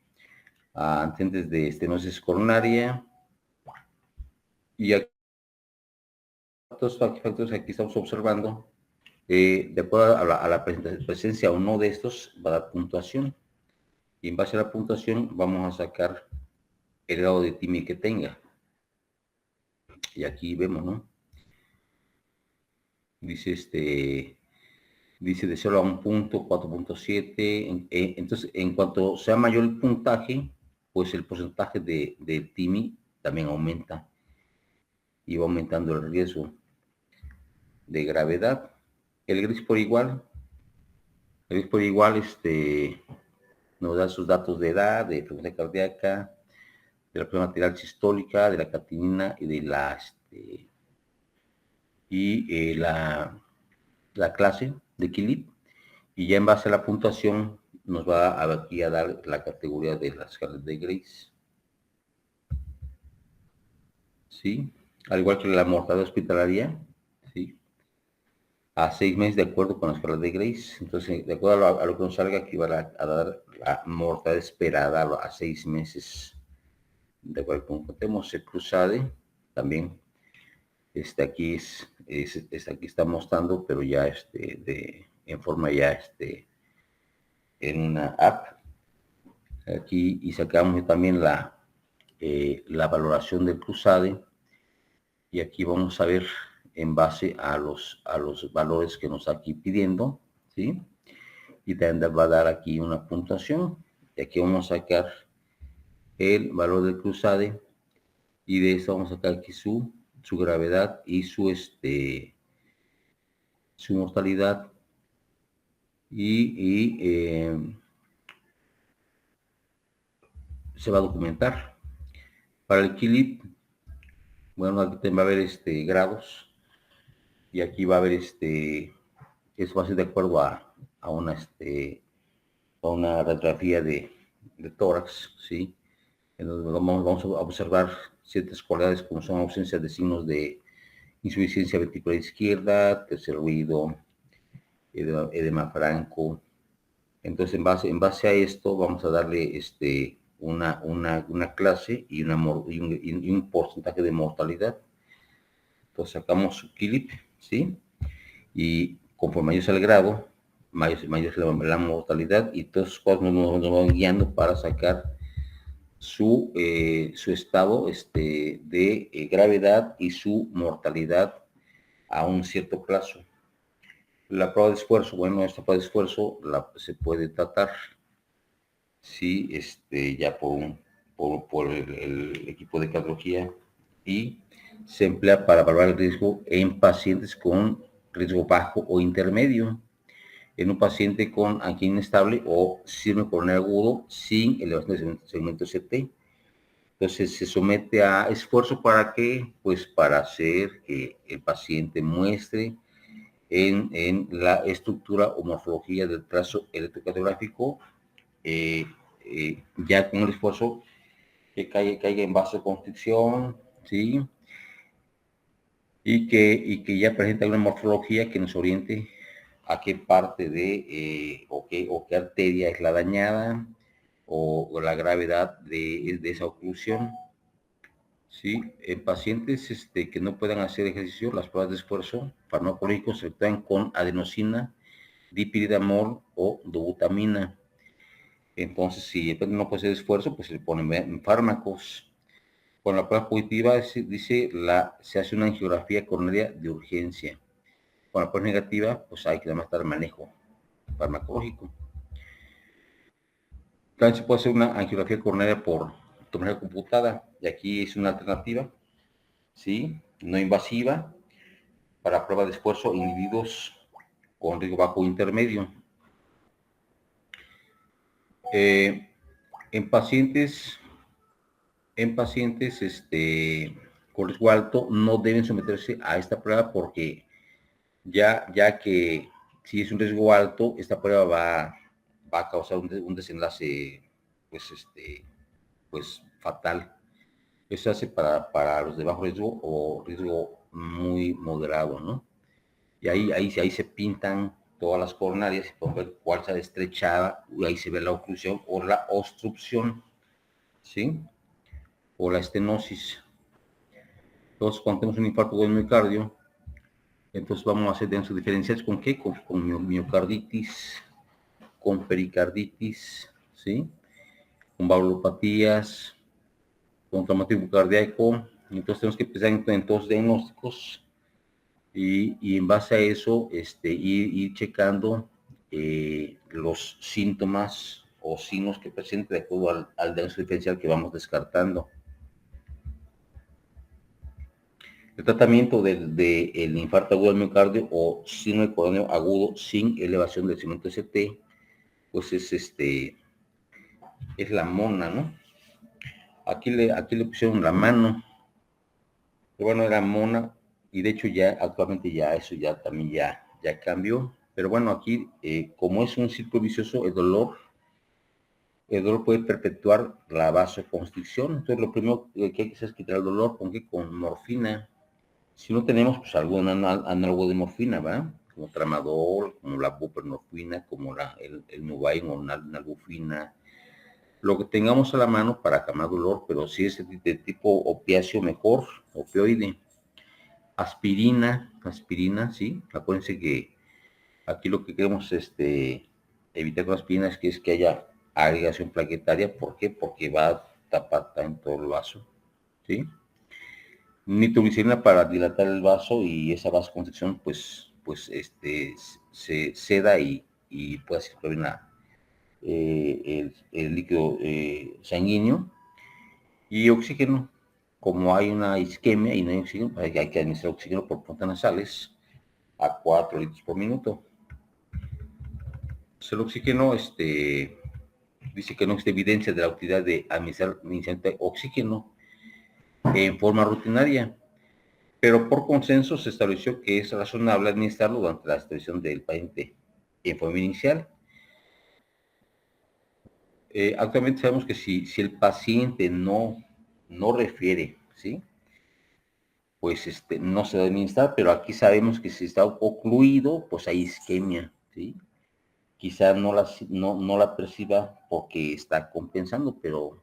Speaker 1: A antecedentes de estenosis coronaria, y aquí, estos factores que aquí estamos observando, de acuerdo a la presencia o no de estos, va a dar puntuación. Y en base a la puntuación vamos a sacar el grado de TIMI que tenga. Y aquí vemos, ¿no? Dice de 0 a 1 punto, 4.7. Entonces, en cuanto sea mayor el puntaje, pues el porcentaje de TIMI también aumenta. Y va aumentando el riesgo de gravedad. El gris por igual. El gris por igual nos da sus datos de edad, de frecuencia cardíaca, de la presión arterial sistólica, de la catequina y de la clase de Kilip. Y ya en base a la puntuación nos va aquí a dar la categoría de la escala de Grace. ¿Sí? Al igual que la mortalidad hospitalaria, ¿sí? A 6 meses de acuerdo con la escala de Grace. Entonces, de acuerdo a lo que nos salga, aquí va a dar la mortalidad esperada a 6 meses. De acuerdo con contemos el Crusade, también aquí aquí está mostrando, pero ya en forma ya en una app. Aquí y sacamos también la valoración del Crusade, y aquí vamos a ver en base a los valores que nos está aquí pidiendo, ¿sí? Y también va a dar aquí una puntuación, y aquí vamos a sacar el valor del Crusade, y de esto vamos a sacar aquí su gravedad y su mortalidad, y se va a documentar. Para el Kilip, bueno, aquí también va a haber grados, y aquí va a haber eso va a ser de acuerdo a una radiografía de tórax, ¿sí? Entonces vamos a observar ciertas cualidades como son ausencia de signos de insuficiencia ventricular izquierda, tercer ruido, edema franco. Entonces, en base a esto, vamos a darle una clase y un porcentaje de mortalidad. Entonces, sacamos su Kilip, ¿sí? Y conforme mayor sea el grado, mayor es la mortalidad, y todos los cuadros nos van guiando para sacar su estado de gravedad y su mortalidad a un cierto plazo. La prueba de esfuerzo, bueno, esta prueba de esfuerzo se puede tratar, sí, ya por el equipo de cardiología, y se emplea para evaluar el riesgo en pacientes con riesgo bajo o intermedio, en un paciente con angina inestable o síndrome coronario agudo sin elevación de segmento CT. Entonces se somete a esfuerzo para qué, pues para hacer que el paciente muestre en la estructura o morfología del trazo electrocardiográfico, ya con el esfuerzo que caiga en vasoconstricción, ¿sí? Y que ya presenta una morfología que nos oriente a qué parte o qué arteria es la dañada, o la gravedad de esa oclusión. ¿Sí? En pacientes que no puedan hacer ejercicio, las pruebas de esfuerzo farmacológicos se efectúan con adenosina, dipiridamol o dobutamina. Entonces, si el paciente no puede hacer esfuerzo, pues se le ponen fármacos. Con la prueba positiva, se hace una angiografía coronaria de urgencia. Con la prueba negativa, pues hay que además dar manejo farmacológico. También se puede hacer una angiografía coronaria por tomografía computada, y aquí es una alternativa, ¿sí? No invasiva, para prueba de esfuerzo en individuos con riesgo bajo o intermedio. Eh, en pacientes, con riesgo alto no deben someterse a esta prueba porque ya que si es un riesgo alto, esta prueba va a causar un desenlace pues, pues fatal. Eso se hace para los de bajo riesgo o riesgo muy moderado, ¿no? Y ahí se pintan todas las coronarias y pueden ver cuál está estrechada, y ahí se ve la oclusión o la obstrucción, ¿sí? O la estenosis. Entonces, cuando tenemos un infarto del miocardio, entonces vamos a hacer densos diferenciales con qué? Con miocarditis, con pericarditis, ¿sí? Con valvulopatías, con traumatismo cardíaco. Entonces tenemos que empezar en todos los diagnósticos y en base a eso ir checando los síntomas o signos que presente de acuerdo al diagnóstico diferencial que vamos descartando. El tratamiento del infarto agudo del miocardio o síndrome coronariano agudo sin elevación del segmento ST, pues es la mona, ¿no? Aquí le pusieron la mano, pero bueno, era mona, y de hecho ya actualmente ya eso ya también ya cambió. Pero bueno, aquí como es un círculo vicioso, el dolor puede perpetuar la vasoconstricción. Entonces lo primero que hay que hacer es quitar el dolor, ¿con qué? Con morfina. Si no tenemos, pues algún análogo de morfina, ¿va? Como tramadol, como la buprenorfina, como el Nuvain o nalbufina, lo que tengamos a la mano para calmar dolor, pero si es de tipo opiáceo, mejor, opioide. Aspirina, sí. Acuérdense que aquí lo que queremos evitar con la aspirina es que haya agregación plaquetaria. ¿Por qué? Porque va a tapar también todo el vaso, ¿sí? Nitroglicerina para dilatar el vaso y esa vasoconstricción, pues se ceda y puede circular el líquido sanguíneo. Y oxígeno, como hay una isquemia y no hay oxígeno, hay que administrar oxígeno por puntas nasales a 4 litros por minuto. Entonces, el oxígeno, dice que no existe evidencia de la utilidad de administrar inicialmente oxígeno en forma rutinaria, pero por consenso se estableció que es razonable administrarlo durante la situación del paciente en forma inicial. Actualmente sabemos que si el paciente no refiere, ¿sí? Pues no se debe administrar, pero aquí sabemos que si está ocluido, pues hay isquemia, ¿sí? Quizá no la perciba porque está compensando, pero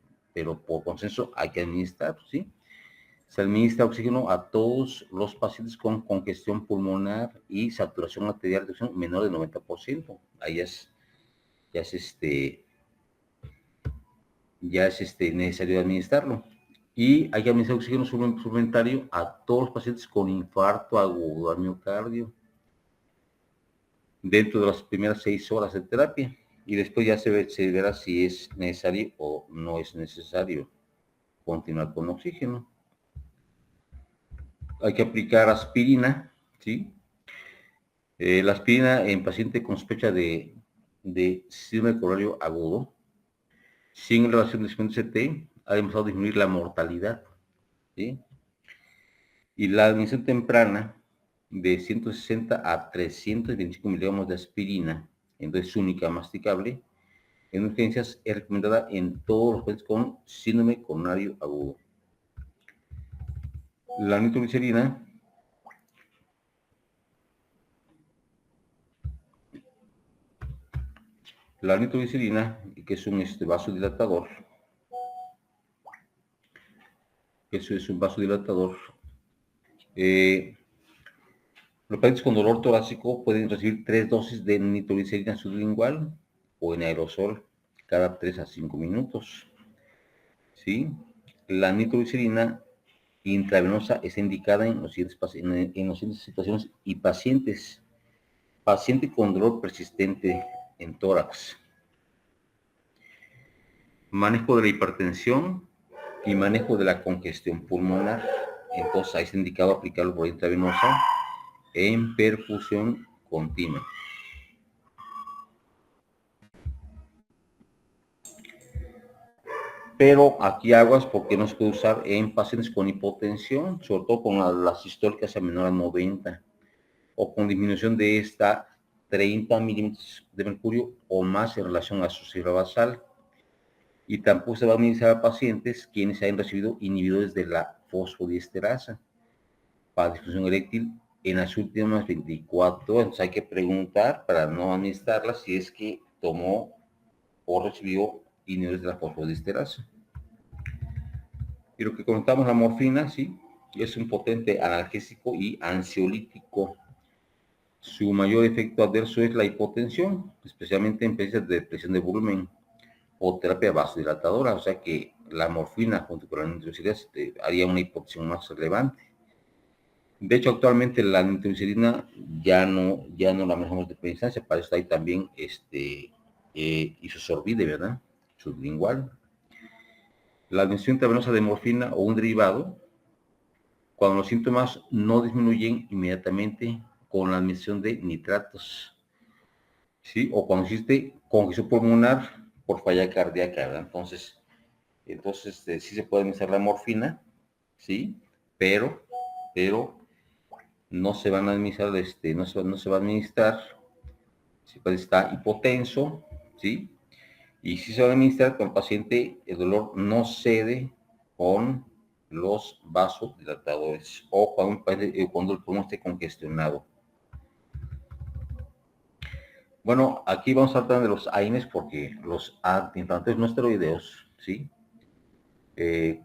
Speaker 1: por consenso hay que administrar, ¿sí? Se administra oxígeno a todos los pacientes con congestión pulmonar y saturación arterial de oxígeno menor del 90%. Ahí ya es, necesario administrarlo. Y hay que administrar oxígeno suplementario a todos los pacientes con infarto agudo al miocardio dentro de las primeras 6 horas de terapia. Y después ya se verá si es necesario o no es necesario continuar con oxígeno. Hay que aplicar aspirina, ¿sí? La aspirina en paciente con sospecha de síndrome coronario agudo, sin elevación de segmento CT, ha demostrado disminuir la mortalidad, ¿sí? Y la administración temprana de 160 a 325 miligramos de aspirina en dosis única masticable en urgencias es recomendada en todos los pacientes con síndrome coronario agudo. La nitroglicerina que es un vasodilatador, los pacientes con dolor torácico pueden recibir 3 dosis de nitroglicerina sublingual o en aerosol cada 3 a 5 minutos. ¿Sí? La nitroglicerina intravenosa es indicada en las siguientes situaciones y pacientes. Paciente con dolor persistente en tórax. manejo de la hipertensión y manejo de la congestión pulmonar. Entonces ahí está indicado aplicarlo por intravenosa en perfusión continua. Pero aquí aguas porque no se puede usar en pacientes con hipotensión, sobre todo con las sistólicas a menor a 90 o con disminución de esta 30 milímetros de mercurio o más en relación a su cifra basal. Y tampoco se va a administrar a pacientes quienes hayan recibido inhibidores de la fosfodiesterasa para disfunción eréctil en las últimas 24 horas. Entonces hay que preguntar para no administrarla si es que tomó o recibió inhibidores de la fosfodiesterasa. Y lo que comentamos, la morfina, sí, es un potente analgésico y ansiolítico. Su mayor efecto adverso es la hipotensión, especialmente en pacientes de depresión de volumen o terapia vasodilatadora, o sea que la morfina junto con la nitroglicerina haría una hipotensión más relevante. De hecho, actualmente la nitroglicerina ya no la manejamos de primera instancia, para eso hay también isosorbide, ¿verdad? Sublingual. La administración intravenosa de morfina o un derivado, cuando los síntomas no disminuyen inmediatamente con la administración de nitratos, ¿sí? O cuando existe congestión pulmonar por falla cardíaca, ¿verdad? Entonces sí se puede administrar la morfina, ¿sí? Pero no se van a administrar, no se va a administrar si el paciente está hipotenso, ¿sí? Y si se va a administrar cuando el paciente, el dolor no cede con los vasodilatadores o cuando el pulmón esté congestionado. Bueno, aquí vamos a hablar de los AINES porque los antiinflamatorios no esteroideos, ¿sí? Si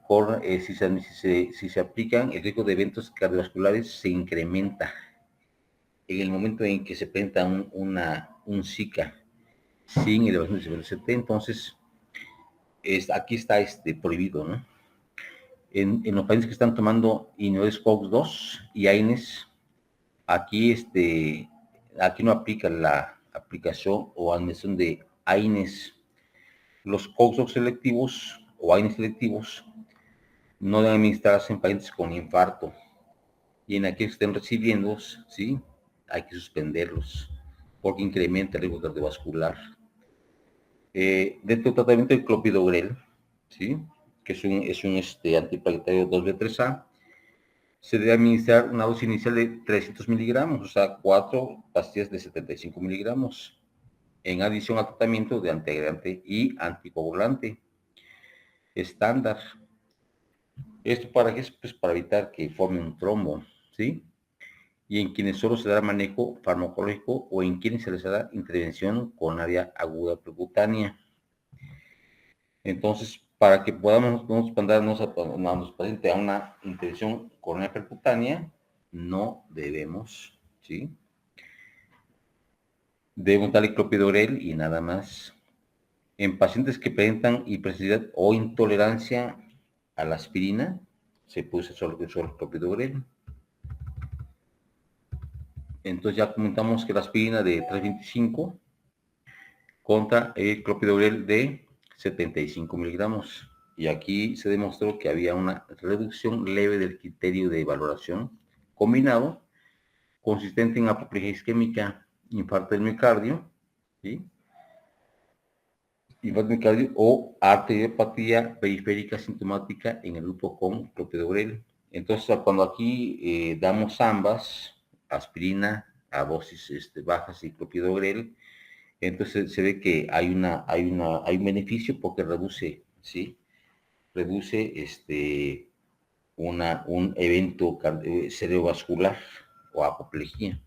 Speaker 1: se aplican, el riesgo de eventos cardiovasculares se incrementa en el momento en que se presenta un Zika sin elevación de CBCT. Entonces, aquí está prohibido, ¿no? En los países que están tomando inhibidores COX-2 y AINES, aquí, aquí no aplica la aplicación o administración de AINES. Los COX-2 selectivos o AINES selectivos no deben administrarse en pacientes con infarto. Y en aquellos que estén recibiendo, ¿sí? Hay que suspenderlos porque incrementa el riesgo cardiovascular. Dentro del tratamiento del clopidogrel, ¿sí? Que es un antiplaquetario 2B3A, se debe administrar una dosis inicial de 300 miligramos, o sea, 4 pastillas de 75 miligramos, en adición al tratamiento de antiagregante y anticoagulante estándar. ¿Esto para qué es? Pues para evitar que forme un trombo, ¿sí? Y en quienes solo se da manejo farmacológico o en quienes se les da intervención con área aguda percutánea. Entonces, para que podamos mandarnos a los pacientes a una intervención con área percutánea, no debemos, ¿sí? Debemos darle clopidogrel y nada más. En pacientes que presentan hipersensibilidad o intolerancia a la aspirina, se puede usar solo clopidogrel. Entonces ya comentamos que la aspirina de 325 contra el clopidogrel de 75 miligramos. Y aquí se demostró que había una reducción leve del criterio de valoración combinado, consistente en apoplejía isquémica, infarto del miocardio, ¿sí? Infarto del miocardio o arteriopatía periférica sintomática en el grupo con clopidogrel. Entonces, cuando aquí damos ambas, aspirina a dosis bajas y clopidogrel, entonces se ve que hay un beneficio porque reduce, ¿sí? Reduce un evento cerebrovascular o apoplejía.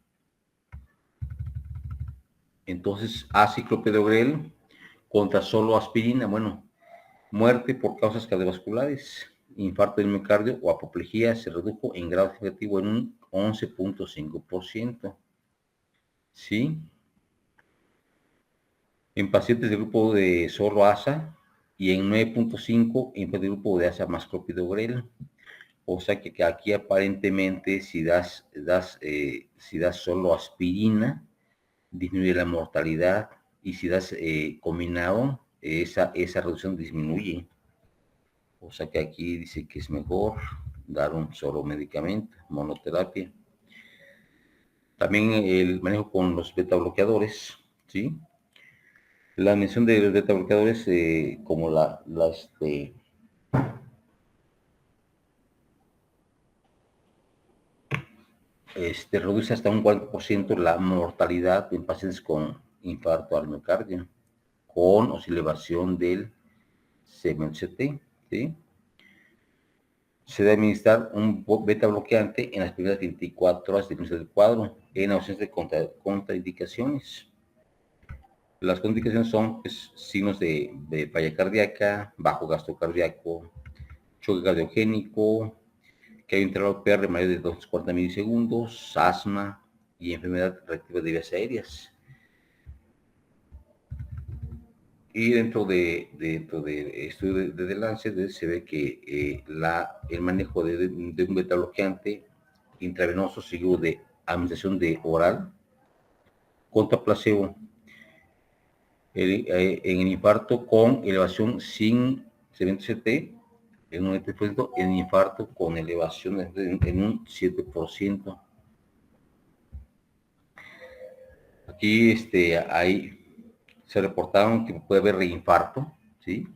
Speaker 1: Entonces, aciclopidogrel contra solo aspirina, bueno, muerte por causas cardiovasculares, infarto del miocardio o apoplejía se redujo en grado significativo en un 11.5%. ¿Sí? En pacientes del grupo de solo ASA y en 9.5 en el grupo de ASA más clopidogrel. O sea que aquí aparentemente si das solo aspirina, disminuye la mortalidad y si das combinado, esa reducción disminuye. O sea que aquí dice que es mejor dar un solo medicamento, monoterapia. También el manejo con los beta bloqueadores, ¿sí? La mención de los beta bloqueadores, como reduce hasta un 40% la mortalidad en pacientes con infarto al miocardio, con o sin elevación del CMCT, ¿sí? Se debe administrar un beta bloqueante en las primeras 24 horas de inicio del cuadro, en ausencia de contraindicaciones. Las contraindicaciones son pues, signos de falla cardíaca, bajo gasto cardíaco, choque cardiogénico, que hay un intervalo PR mayor de 240 milisegundos, asma y enfermedad reactiva de vías aéreas. Y dentro de estudio de Lancet se ve que el manejo de un beta bloqueante intravenoso seguido de administración de oral contra placebo en el infarto con elevación sin CT en un 7%, en infarto con elevación en un 7%. Aquí se reportaron que puede haber reinfarto, ¿sí?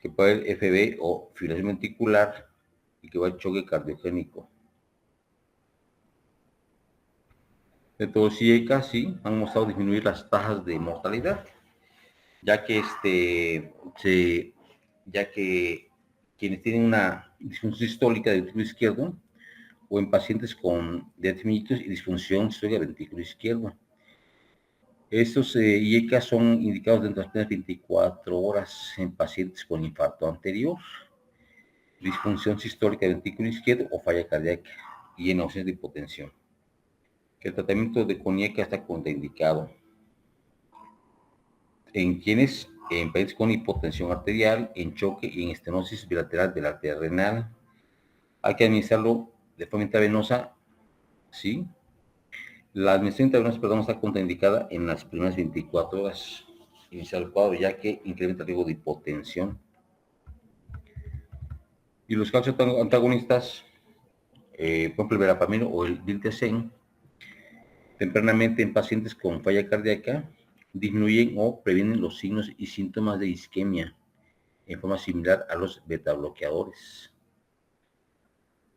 Speaker 1: Que puede haber FB o fibrilación ventricular y que va a haber choque cardiogénico. Dentro de los IECA, sí, han mostrado disminuir las tasas de mortalidad, ya que quienes tienen una disfunción sistólica del ventrículo izquierdo o en pacientes con diabetes y disfunción sistólica del ventrículo izquierdo. Estos IECA son indicados dentro de las primeras 24 horas en pacientes con infarto anterior, disfunción sistólica del ventrículo izquierdo o falla cardíaca y en ausencia de hipotensión. El tratamiento de IECA está contraindicado en quienes en pacientes con hipotensión arterial, en choque y en estenosis bilateral de la arteria renal. Hay que administrarlo de forma intravenosa, ¿sí? La administración intravenosa, perdón, está contraindicada en las primeras 24 horas inicial del cuadro, ya que incrementa el riesgo de hipotensión. Y los calcio antagonistas, por ejemplo, el verapamino o el diltiazem, tempranamente en pacientes con falla cardíaca, disminuyen o previenen los signos y síntomas de isquemia en forma similar a los betabloqueadores.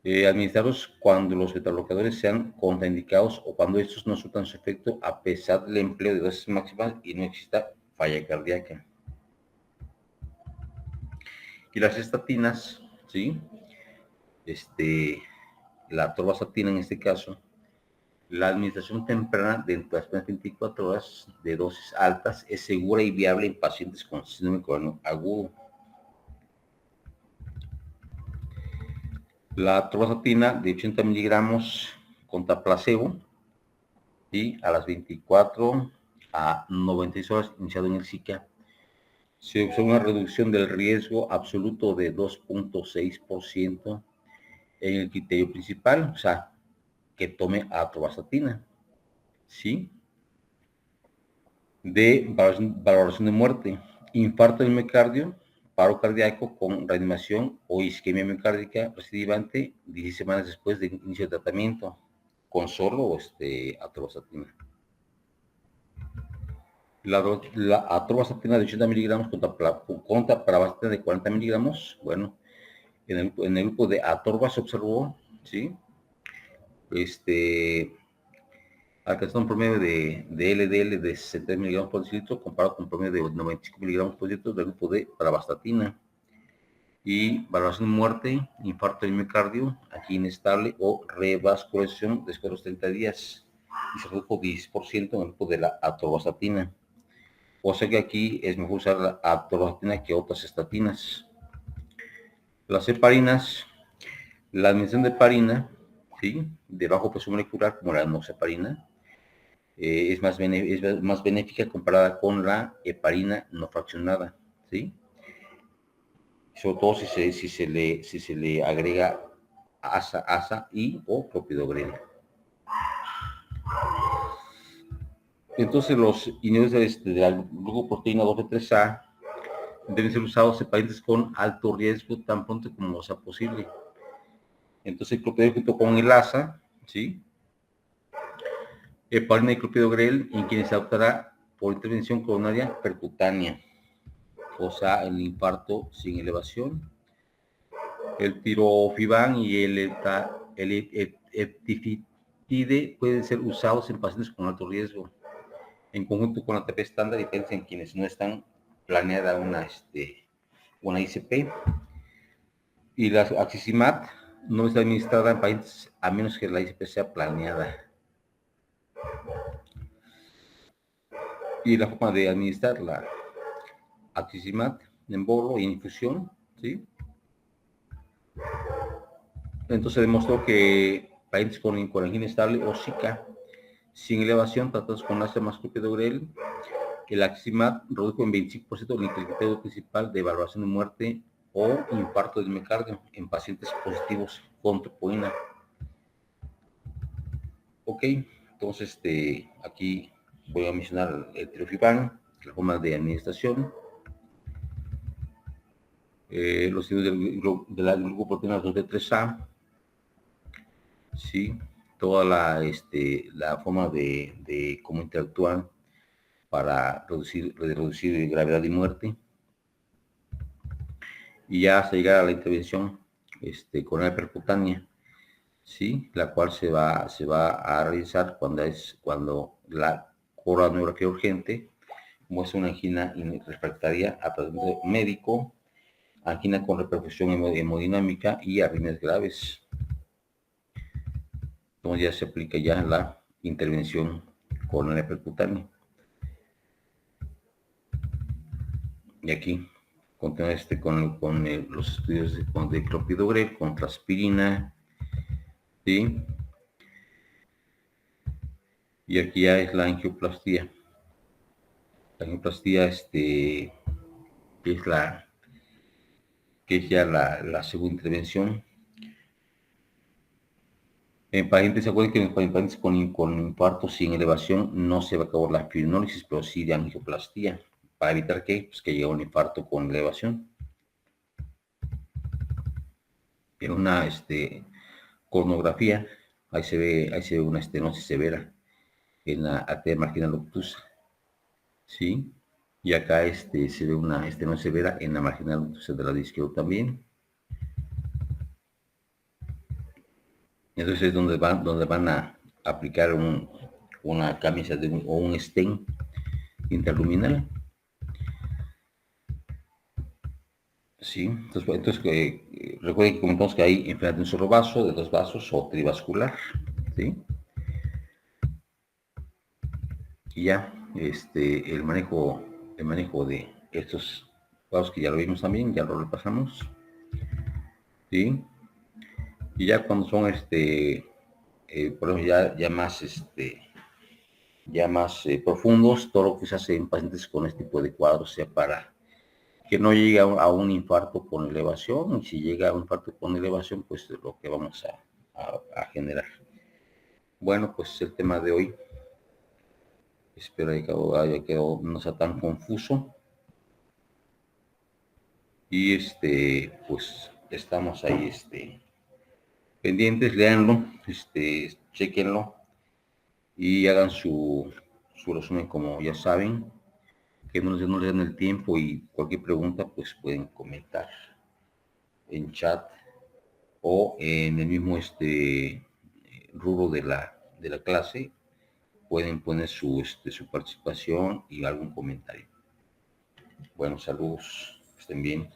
Speaker 1: Administrarlos cuando los betabloqueadores sean contraindicados o cuando estos no surtan su efecto a pesar del empleo de dosis máximas y no exista falla cardíaca. Y las estatinas, ¿sí? La atorvastatina en este caso, la administración temprana dentro de las 24 horas de dosis altas es segura y viable en pacientes con síndrome coronariano agudo. La atorvastatina de 80 miligramos contra placebo, y a las 24 a 96 horas iniciado en el SICA, se observa una reducción del riesgo absoluto de 2.6% en el criterio principal, o sea, que tome atorvastatina, ¿sí? De valoración de muerte, infarto del miocardio, paro cardíaco con reanimación o isquemia miocárdica recidivante 10 semanas después del inicio de tratamiento con solo atorvastatina. La atorvastatina de 80 miligramos contra pravastatina de 40 miligramos, bueno, en el grupo de atorva se observó, ¿sí? Alcanzó un promedio de LDL de 60 miligramos por decilitro comparado con un promedio de 95 miligramos por decilitro del grupo de pravastatina. Y valoración de muerte, infarto del miocardio, aquí inestable o revascularización después de los 30 días. Y se redujo 10% en el grupo de la atorvastatina. O sea que aquí es mejor usar la atorvastatina que otras estatinas. Las heparinas, la administración de heparina, ¿sí? De bajo peso molecular, como la enoxaparina, es más benéfica comparada con la heparina no fraccionada, ¿sí? Sobre todo si se le agrega asa y o clopidogrel. Entonces los inhibidores de la glucoproteína 2B3A deben ser usados en pacientes con alto riesgo tan pronto como sea posible. Entonces, el clopidogrel junto con el ASA, ¿sí? Heparina y clopidogrel, en quienes se adoptará por intervención coronaria percutánea, o sea, el infarto sin elevación. El tirofiban y el eptifitide pueden ser usados en pacientes con alto riesgo, en conjunto con la terapia estándar y en quienes no están planeada una ICP. Y la axicimab no está administrada en pacientes a menos que la ICP sea planeada. Y la forma de administrar la axicimab en bolo y en infusión, ¿sí? Entonces se demostró que pacientes con angina estable o Zika sin elevación tratados con ácido más clopidogrel, el axicimab redujo en 25% el criterio principal de evaluación de muerte o infarto del miocardio en pacientes positivos con troponina. Ok, entonces aquí voy a mencionar el tirofiban, la forma de administración, los estudios de la glucoproteína 2D3A, sí, toda la forma de cómo interactúan para reducir gravedad y muerte, y ya hasta llegar a la intervención coronaria percutánea, ¿sí? La cual se va a realizar cuando la coronografía urgente muestra una angina refractaria a tratamiento médico, angina con repercusión hemodinámica y arritmias graves. Entonces ya se aplica ya la intervención coronaria percutánea. Y aquí continúa con los estudios de clopidogrel contra aspirina, ¿sí? Y aquí ya es la angioplastía. La angioplastía, que es ya la segunda intervención. En pacientes, se acuerdan que en pacientes con infarto sin elevación no se va a acabar la fibrinólisis, pero sí de angioplastía, para evitar que llegue un infarto con elevación. En una coronografía, ahí se ve una estenosis severa en la arteria marginal obtusa, ¿sí? Y acá se ve una estenosis severa en la marginal obtusa del lado izquierdo también. Entonces es donde van a aplicar una camisa o un stent interluminal. Sí, entonces recuerden que comentamos que hay enfermedad de un solo vaso, de dos vasos o trivascular, ¿sí? Y ya, el manejo de estos vasos que ya lo vimos también, ya lo repasamos, ¿sí? Y ya cuando son, por ejemplo, ya más profundos, todo lo que se hace en pacientes con este tipo de cuadros, sea para que no llegue a un infarto con elevación, y si llega a un infarto con elevación, pues es lo que vamos a generar. Bueno, pues el tema de hoy, espero que haya quedado no sea tan confuso, y pues estamos ahí pendientes, leanlo, chequenlo y hagan su resumen como ya saben, que no les den el tiempo, y cualquier pregunta pues pueden comentar en chat o en el mismo rubro de la clase, pueden poner su participación y algún comentario. Bueno, saludos, estén bien.